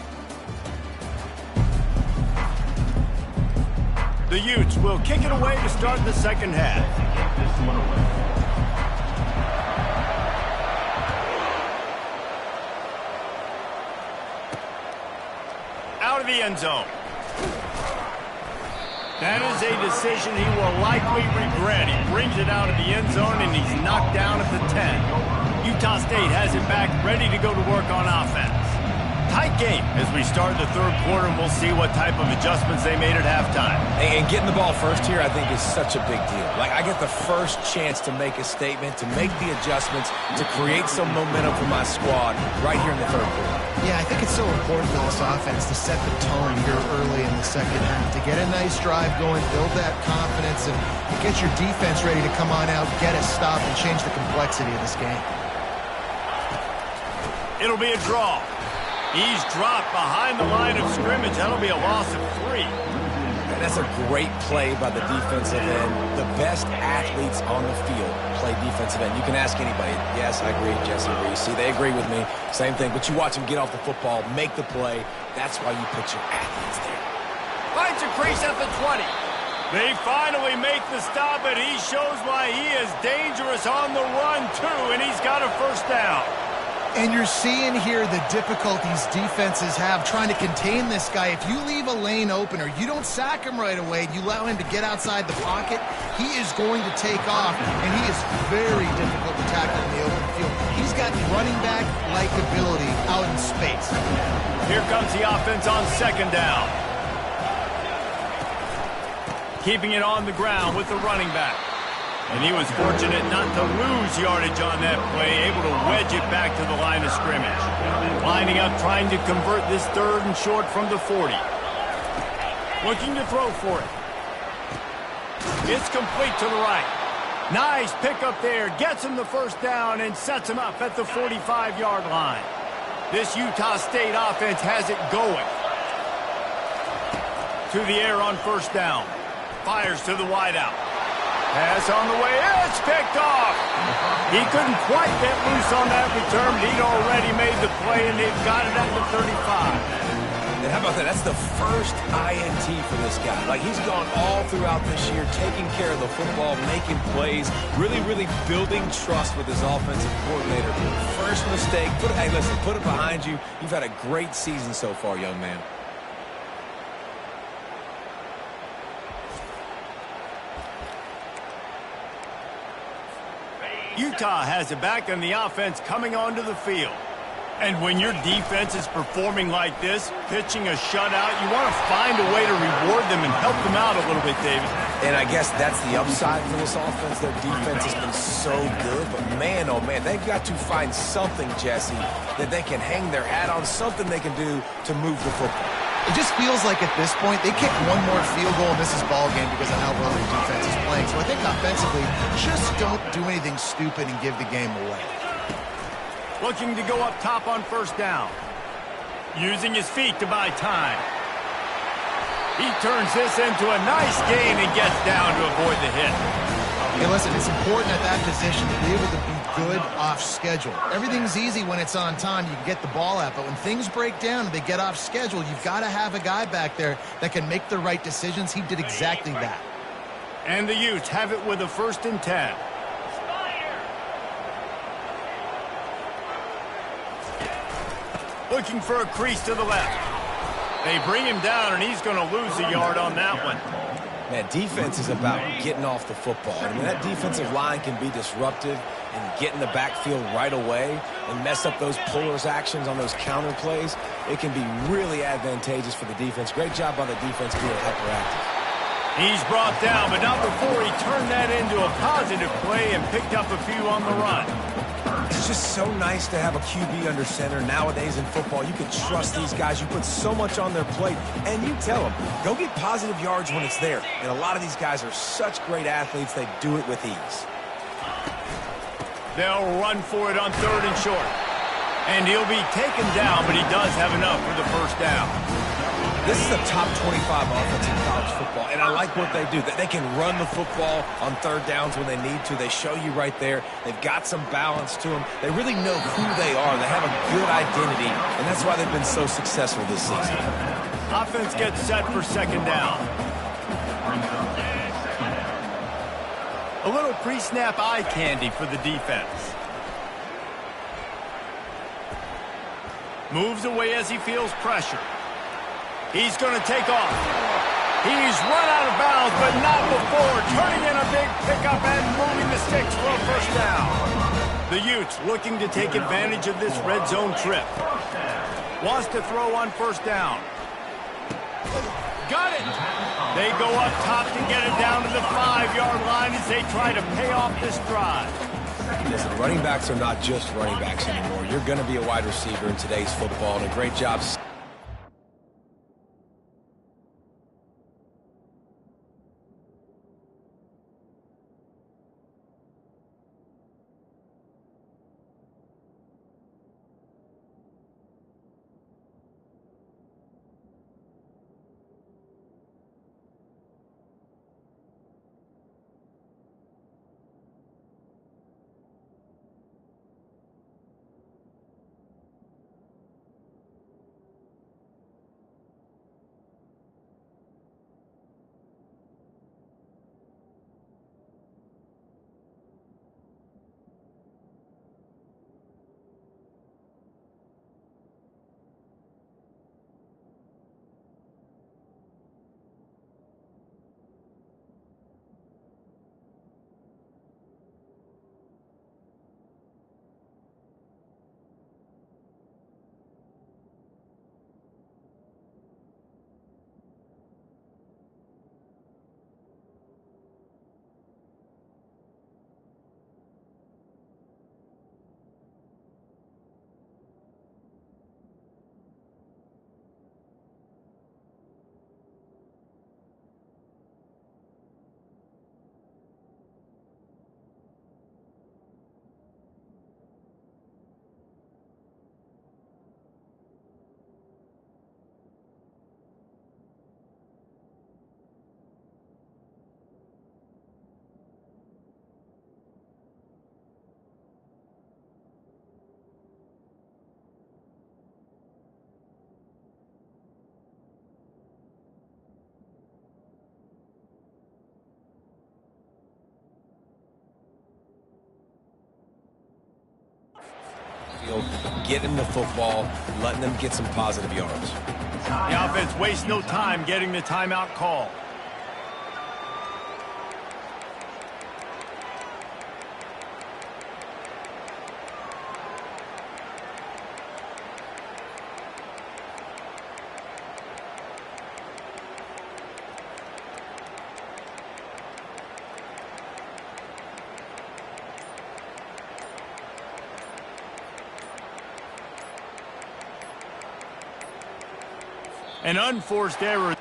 The Utes will kick it away to start the second half. Out of the end zone. That is a decision he will likely regret. He brings it out of the end zone, and he's knocked down at the 10. Utah State has it back, ready to go to work on offense. Tight game as we start the third quarter, and we'll see what type of adjustments they made at halftime.
And getting the ball first here, I think, is such a big deal. Like, I get the first chance to make a statement, to make the adjustments, to create some momentum for my squad right here in the third quarter.
Yeah, I think it's so important for this offense to set the tone here early in the second half, to get a nice drive going, build that confidence, and get your defense ready to come on out, get a stop, and change the complexity of this game.
It'll be a draw. He's dropped behind the line of scrimmage. That'll be a loss of 3.
And that's a great play by the defensive end. The best athletes on the field play defensive end. You can ask anybody. Yes, I agree. Jesse agrees. See, they agree with me. Same thing. But you watch them get off the football, make the play. That's why you put your athletes there.
Finds a crease at the 20. They finally make the stop, but he shows why he is dangerous on the run, too, and he's got a first down.
And you're seeing here the difficulties defenses have trying to contain this guy. If you leave a lane open or you don't sack him right away, you allow him to get outside the pocket, he is going to take off, and he is very difficult to tackle in the open field. He's got running back-like ability out in space.
Here comes the offense on second down. Keeping it on the ground with the running back. And he was fortunate not to lose yardage on that play, able to wedge it back to the line of scrimmage. Lining up, trying to convert this third and short from the 40. Looking to throw for it. It's complete to the right. Nice pickup there. Gets him the first down and sets him up at the 45-yard line. This Utah State offense has it going. To the air on first down. Fires to the wideout. Pass on the way. It's picked off. He couldn't quite get loose on that return. He'd already made the play, and they've got it at the 35.
And how about that? That's the first INT for this guy. Like, he's gone all throughout this year, taking care of the football, making plays, really, really building trust with his offensive coordinator. First mistake. Hey, listen, put it behind you. You've had a great season so far, young man.
Utah has it back on the offense coming onto the field. And when your defense is performing like this, pitching a shutout, you want to find a way to reward them and help them out a little bit, David.
And I guess that's the upside for this offense. Their defense has been so good, but man, oh man, they've got to find something, Jesse, that they can hang their hat on, something they can do to move the football.
It just feels like at this point, they kick one more field goal and this is ball game because of how well their defense is playing. So I think offensively, just don't do anything stupid and give the game away.
Looking to go up top on first down. Using his feet to buy time. He turns this into a nice gain and gets down to avoid the hit.
Hey, listen, it's important at that position to be able to be good off schedule. Everything's easy when it's on time. You can get the ball out. But when things break down and they get off schedule, you've got to have a guy back there that can make the right decisions. He did exactly that.
And the Utes have it with a 1st and 10. Looking for a crease to the left. They bring him down, and he's going to lose a yard on that one.
Man, defense is about getting off the football. I mean, that defensive line can be disruptive and get in the backfield right away and mess up those pullers actions on those counter plays. It can be really advantageous for the defense. Great job by the defense being hyperactive.
He's brought down, but not before he turned that into a positive play and picked up a few on the run.
It's just so nice to have a QB under center. Nowadays in football, you can trust these guys. You put so much on their plate, and you tell them, go get positive yards when it's there. And a lot of these guys are such great athletes, they do it with ease.
They'll run for it on 3rd and short. And he'll be taken down, but he does have enough for the first down.
This is a top 25 offense in college football, and I like what they do. They can run the football on 3rd downs when they need to. They show you right there. They've got some balance to them. They really know who they are. They have a good identity, and that's why they've been so successful this season.
Offense gets set for 2nd down. A little pre-snap eye candy for the defense. Moves away as he feels pressure. He's going to take off. He's run out of bounds, but not before turning in a big pickup and moving the sticks for a first down. The Utes looking to take advantage of this red zone trip. Wants to throw on first down. Got it! They go up top to get it down to the 5-yard line as they try to pay off this drive.
Listen, running backs are not just running backs anymore. You're going to be a wide receiver in today's football, and a great job. Getting the football, letting them get some positive yards.
The offense wastes no time getting the timeout call. An unforced error.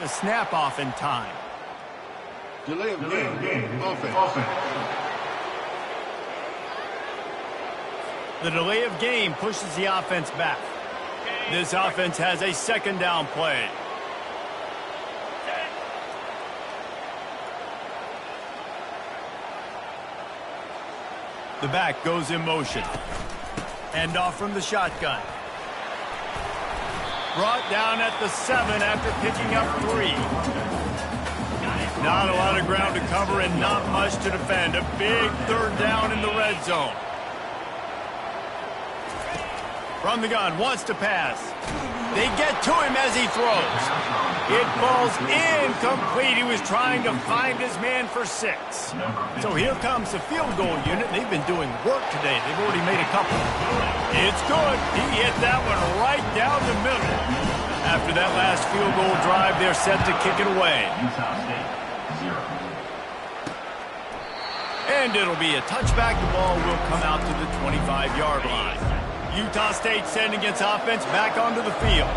the snap off in time.
Delay of game. Offense.
The delay of game pushes the offense back. This offense has a second down play. The back goes in motion. Hand off from the shotgun. Brought down at the 7 after picking up 3. Not a lot of ground to cover and not much to defend. A big third down in the red zone. From the gun, wants to pass. They get to him as he throws. It falls incomplete. He was trying to find his man for 6. So here comes the field goal unit. They've been doing work today. They've already made a couple. It's good. He hit that one right down the middle. After that last field goal drive, they're set to kick it away. And it'll be a touchback. The ball will come out to the 25-yard line. Utah State sending its offense back onto the field.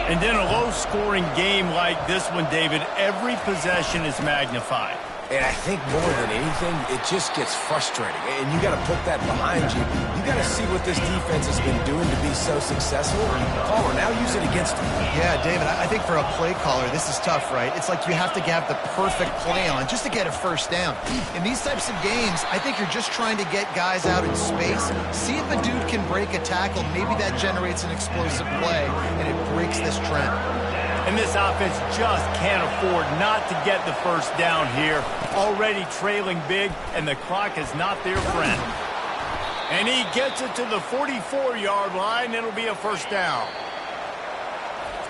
And in a low-scoring game like this one, David, every possession is magnified.
And I think more than anything, it just gets frustrating. And you got to put that behind you. You got to see what this defense has been doing to be so successful. Caller, now use it against them.
Yeah, David, I think for a play caller, this is tough, right? It's like you have to have the perfect play on just to get a first down. In these types of games, I think you're just trying to get guys out in space, see if a dude can break a tackle. Maybe that generates an explosive play, and it breaks this trend.
And this offense just can't afford not to get the first down here. Already trailing big, and the clock is not their friend. And he gets it to the 44-yard line. It'll be a first down.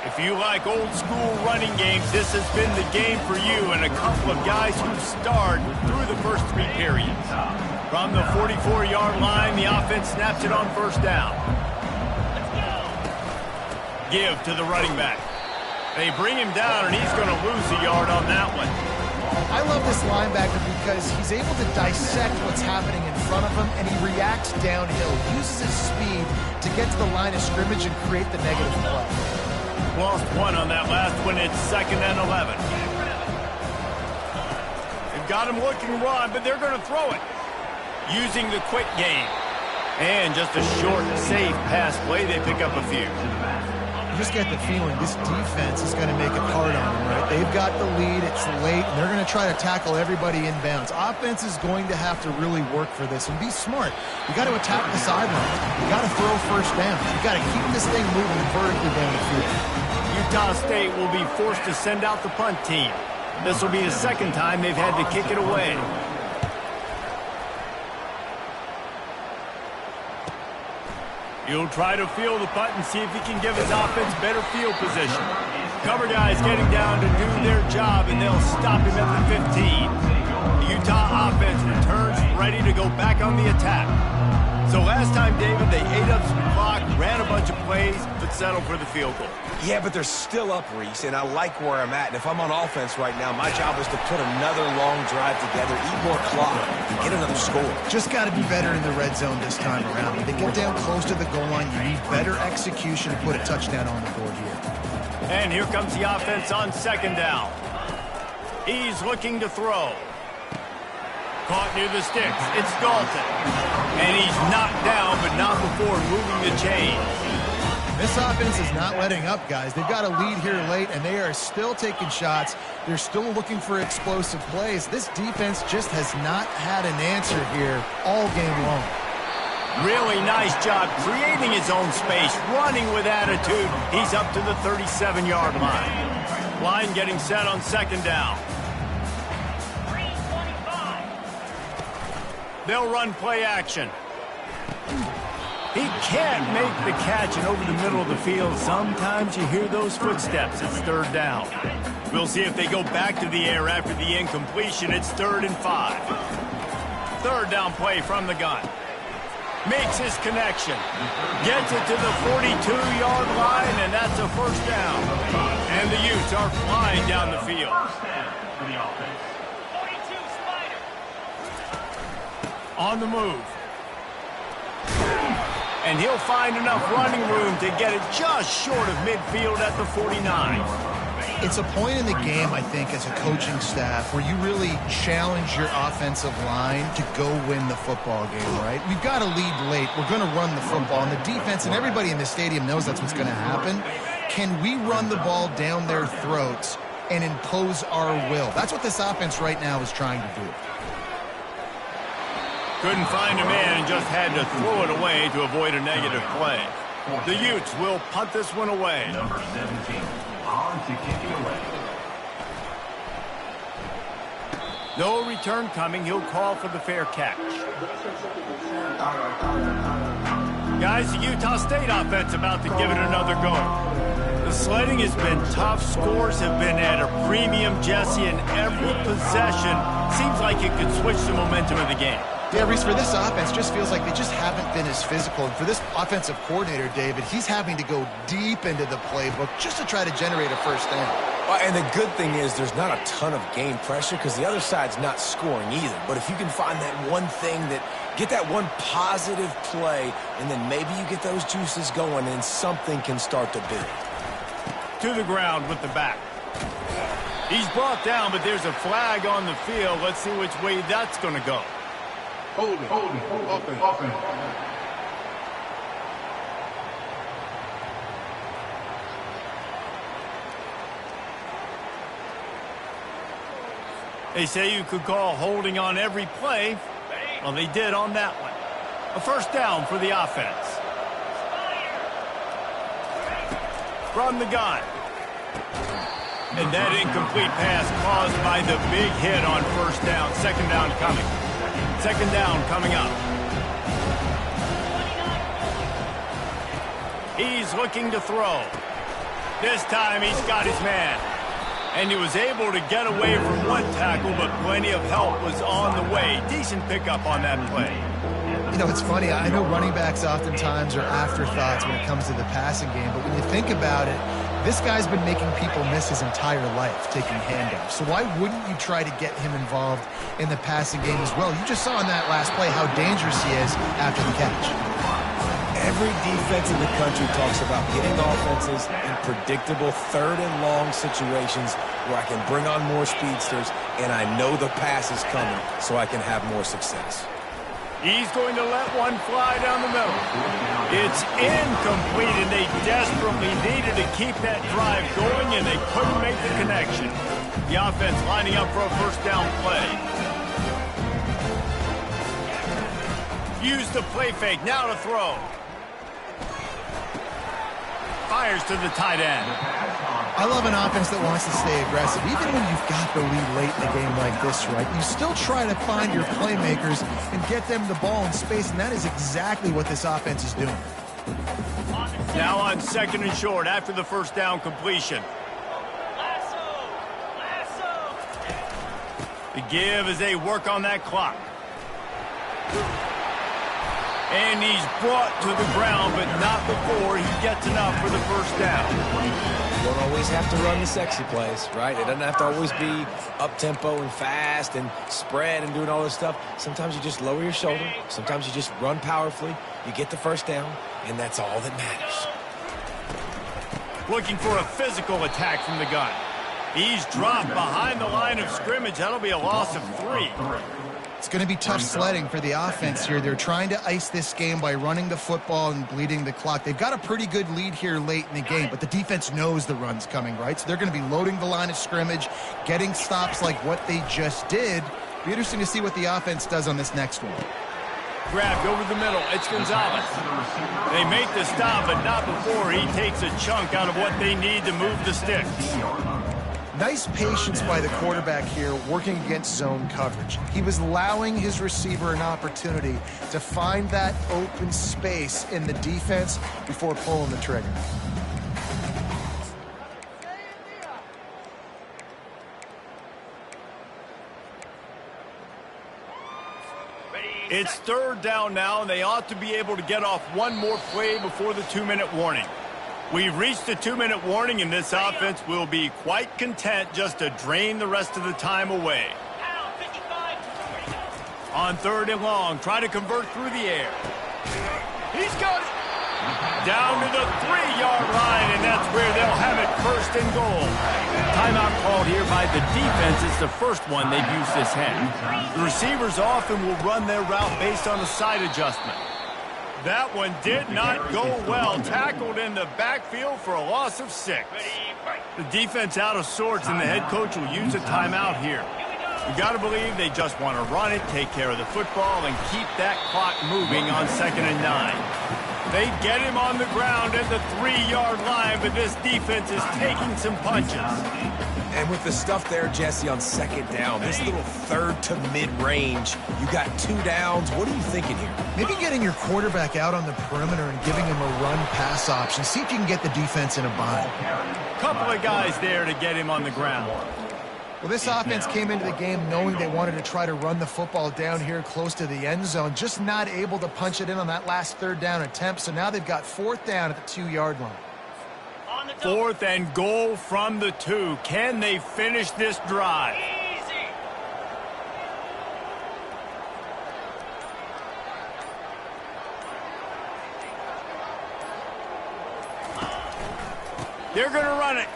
If you like old-school running games, this has been the game for you and a couple of guys who starred through the first 3 periods. From the 44-yard line, the offense snaps it on first down. Give to the running back. They bring him down, and he's going to lose a yard on that one.
I love this linebacker because he's able to dissect what's happening in front of him, and he reacts downhill, uses his speed to get to the line of scrimmage and create the negative play.
Lost 1 on that last one. It's 2nd and 11. They've got him looking run, but they're going to throw it. Using the quick game. And just a short, safe pass play. They pick up a few.
You just get the feeling this defense is going to make it hard on them, right? They've got the lead, it's late, and they're going to try to tackle everybody inbounds. Offense is going to have to really work for this and be smart. You got to attack the sideline. You got to throw first down. You got to keep this thing moving vertically down the field.
Utah State will be forced to send out the punt team. This will be the second time they've had to kick it away. He'll try to field the punt and see if he can give his offense better field position. Cover guys getting down to do their job, and they'll stop him at the 15. The Utah offense returns ready to go back on the attack. So last time, David, they ate up some clock, ran a bunch of plays, but settled for the field goal.
Yeah, but they're still up, Reese, and I like where I'm at. And if I'm on offense right now, my job is to put another long drive together, eat more clock, and get another score.
Just got to be better in the red zone this time around. When they get down close to the goal line, you need better execution to put a touchdown on the board here.
And here comes the offense on 2nd down. He's looking to throw. Caught near the sticks. It's Dalton. And he's knocked down, but not before moving the chains.
This offense is not letting up, guys. They've got a lead here late, and they are still taking shots. They're still looking for explosive plays. This defense just has not had an answer here all game long.
Really nice job creating his own space, running with attitude. He's up to the 37-yard line. Line getting set on 2nd down. They'll run play action. He can't make the catch, and over the middle of the field, sometimes you hear those footsteps. It's 3rd down. We'll see if they go back to the air after the incompletion. It's 3rd and 5. 3rd down play from the gun. Makes his connection. Gets it to the 42-yard line, and that's a first down. And the Utes are flying down the field. On the move. And he'll find enough running room to get it just short of midfield at the 49.
It's a point in the game, I think, as a coaching staff where you really challenge your offensive line to go win the football game, right? We've got to lead late. We're going to run the football. And the defense and everybody in the stadium knows that's what's going to happen. Can we run the ball down their throats and impose our will? That's what this offense right now is trying to do.
Couldn't find a man and just had to throw it away to avoid a negative play. The Utes will punt this one away.
Number 17, on to kick it away.
No return coming. He'll call for the fair catch. Guys, the Utah State offense about to give it another go. The sledding has been tough. Scores have been at a premium, Jesse, and every possession seems like it could switch the momentum of the game.
Yeah, Reese, for this offense, just feels like they just haven't been as physical. And for this offensive coordinator, David, he's having to go deep into the playbook just to try to generate a first down.
And the good thing is there's not a ton of game pressure because the other side's not scoring either. But if you can find that one thing get that one positive play, and then maybe you get those juices going and something can start to build.
To the ground with the back. He's brought down, but there's a flag on the field. Let's see which way that's going to go.
Holding, offense.
They say you could call holding on every play. Well, they did on that one. A first down for the offense. From the gun. And that incomplete pass caused by the big hit on first down. Second down coming. Second down coming up. He's looking to throw. This time he's got his man. And he was able to get away from one tackle, but plenty of help was on the way. Decent pickup on that play.
You know, it's funny. I know running backs oftentimes are afterthoughts when it comes to the passing game, but when you think about it, this guy's been making people miss his entire life taking handoffs. So why wouldn't you try to get him involved in the passing game as well? You just saw in that last play how dangerous he is after the catch.
Every defense in the country talks about getting offenses in predictable third and long situations where I can bring on more speedsters and I know the pass is coming so I can have more success.
He's going to let one fly down the middle. It's incomplete, and they desperately needed to keep that drive going, and they couldn't make the connection. The offense lining up for a first down play. Use the play fake, now to throw. Fires to the tight end.
I love an offense that wants to stay aggressive. Even when you've got the lead late in a game like this, right, you still try to find your playmakers and get them the ball in space, and that is exactly what this offense is doing.
Now on second and short after the first down completion. The give as they work on that clock. And he's brought to the ground, but not before he gets enough for the first down.
You don't always have to run the sexy plays, right? It doesn't have to always be up-tempo and fast and spread and doing all this stuff. Sometimes you just lower your shoulder. Sometimes you just run powerfully. You get the first down, and that's all that matters.
Looking for a physical attack from the gun. He's dropped behind the line of scrimmage. That'll be a loss of 3.
It's going to be tough sledding for the offense here. They're trying to ice this game by running the football and bleeding the clock. They've got a pretty good lead here late in the game, but the defense knows the run's coming, right? So they're going to be loading the line of scrimmage, getting stops like what they just did. Be interesting to see what the offense does on this next one.
Grabbed over the middle. It's Gonzalez. They make the stop, but not before he takes a chunk out of what they need to move the sticks.
Nice patience by the quarterback here working against zone coverage. He was allowing his receiver an opportunity to find that open space in the defense before pulling the trigger.
It's third down now, and they ought to be able to get off one more play before the 2-minute warning. We've reached the 2-minute warning, and this offense will be quite content just to drain the rest of the time away. On third and long, try to convert through the air. He's got it. Down to the 3-yard line, and that's where they'll have it, first and goal. Timeout called here by the defense. It's the first one they've used this half. The receivers often will run their route based on a side adjustment. That one did not go well. Tackled in the backfield for a loss of 6. The defense out of sorts, and the head coach will use a timeout here. You got to believe they just want to run it, take care of the football, and keep that clock moving on 2nd and 9. They get him on the ground at the 3-yard line, but this defense is taking some punches.
And with the stuff there, Jesse, on 2nd down, this little 3rd to mid-range, you got 2 downs. What are you thinking here?
Maybe getting your quarterback out on the perimeter and giving him a run-pass option. See if you can get the defense in a bind.
Couple of guys there to get him on the ground.
Well, this offense came into the game knowing they wanted to try to run the football down here close to the end zone, just not able to punch it in on that last 3rd down attempt. So now they've got 4th down at the 2-yard line.
4th and goal from the 2. Can they finish this drive? They're going to run it.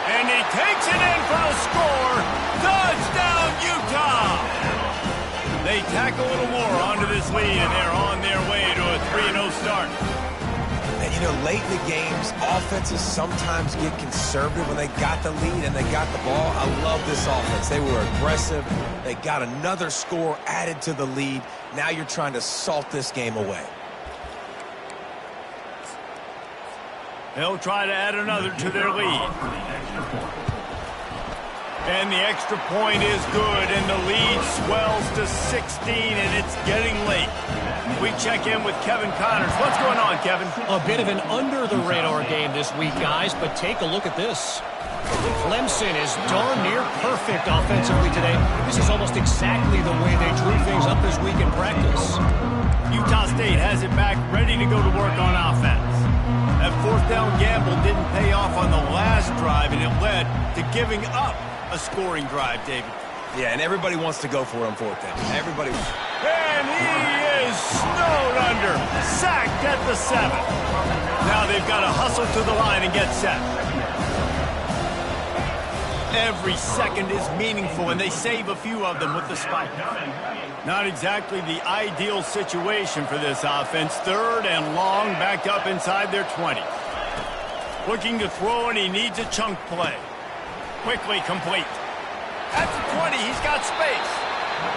And he takes it in for the score. Touchdown, Utah! They tack a little more onto this lead, and they're on their way to a 3-0 start.
And, you know, late in the games, offenses sometimes get conservative when they got the lead and they got the ball. I love this offense. They were aggressive. They got another score added to the lead. Now you're trying to salt this game away.
They'll try to add another to their lead. And the extra point is good, and the lead swells to 16, and it's getting late. We check in with Kevin Connors. What's going on, Kevin?
A bit of an under-the-radar game this week, guys, but take a look at this. Clemson is darn near perfect offensively today. This is almost exactly the way they drew things up this week in practice.
Utah State has it back, ready to go to work on offense. That 4th down gamble didn't pay off on the last drive, and it led to giving up a scoring drive, David.
Yeah, and everybody wants to go for it on 4th down. Everybody.
And he is snowed under, sacked at the 7. Now they've got to hustle to the line and get set. Every second is meaningful, and they save a few of them with the spike. Not exactly the ideal situation for this offense. 3rd and long, back up inside their 20. Looking to throw, and he needs a chunk play. Quickly complete. At the 20, he's got space.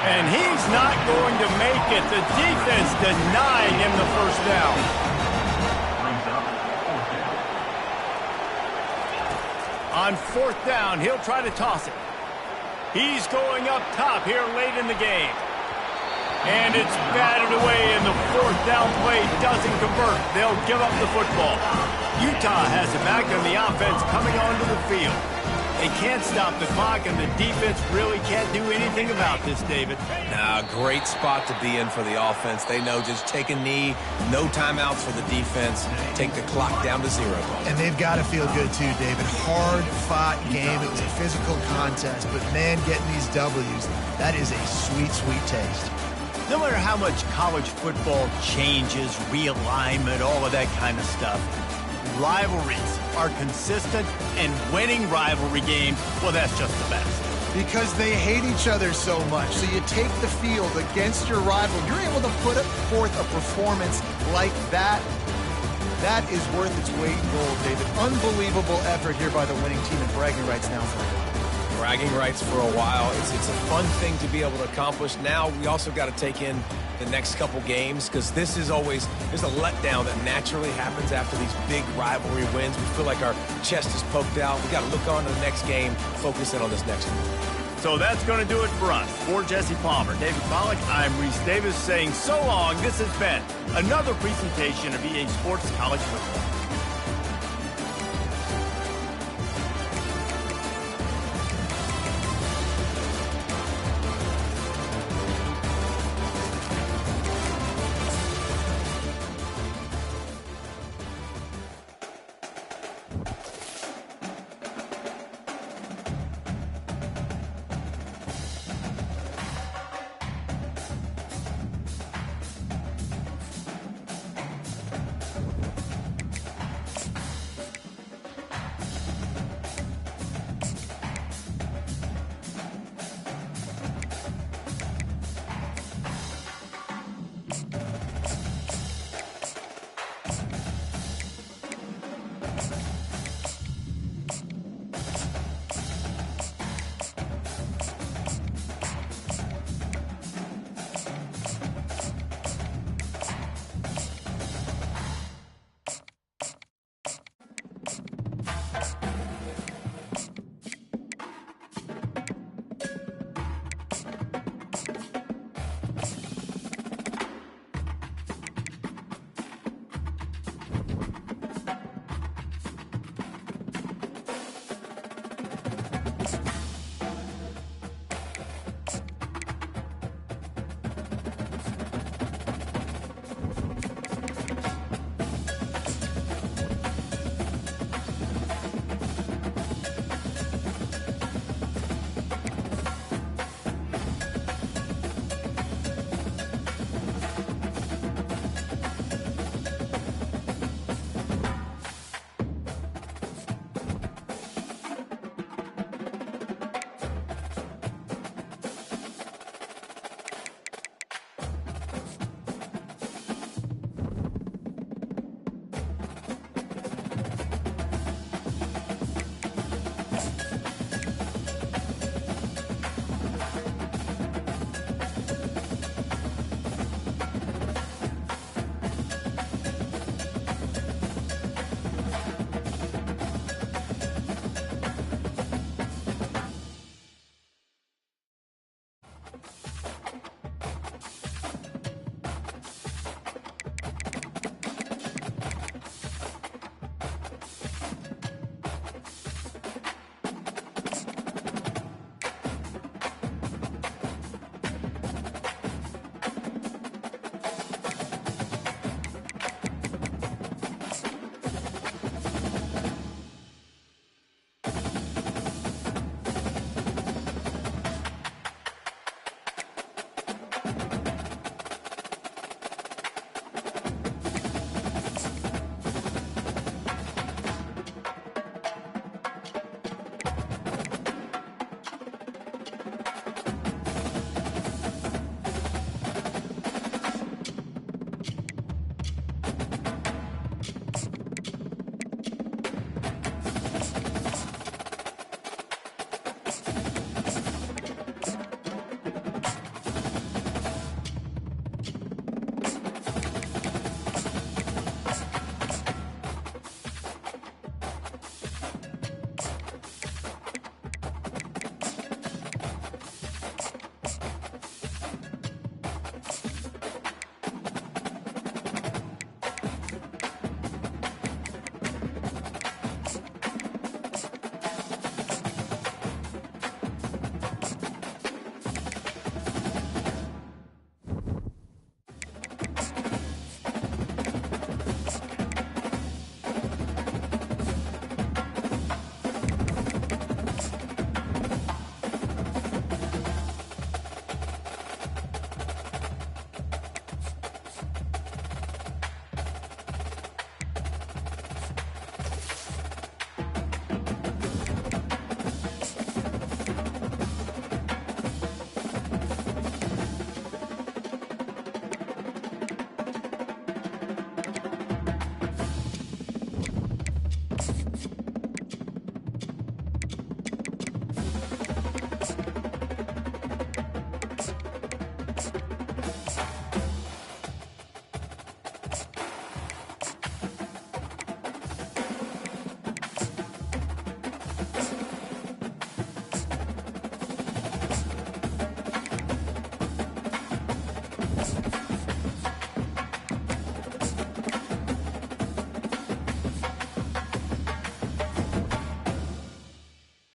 And he's not going to make it. The defense denying him the 1st down. On 4th down, he'll try to toss it. He's going up top here late in the game. And it's batted away, and the 4th down play doesn't convert. They'll give up the football. Utah has it back, and the offense coming onto the field. They can't stop the clock, and the defense really can't do anything about this, David.
Great spot to be in for the offense. They know just take a knee, no timeouts for the defense, take the clock down to 0.
And they've got to feel good too, David. Hard-fought game. It was a physical contest, but man, getting these W's, that is a sweet, sweet taste.
No matter how much college football changes, realignment, all of that kind of stuff, rivalries are consistent, and winning rivalry games, well, that's just the best.
Because they hate each other so much. So you take the field against your rival. You're able to put forth a performance like that. That is worth its weight in gold, David. Unbelievable effort here by the winning team, and bragging rights now for a while.
Bragging rights for a while. It's a fun thing to be able to accomplish. Now we also got to take in the next couple games, because this is always, there's a letdown that naturally happens after these big rivalry wins. We feel like our chest is poked out. We got to look on to the next game, focus in on this next one.
So that's going to do it for us. For Jesse Palmer, David Pollack, I'm Reese Davis saying so long. This has been another presentation of EA Sports College Football.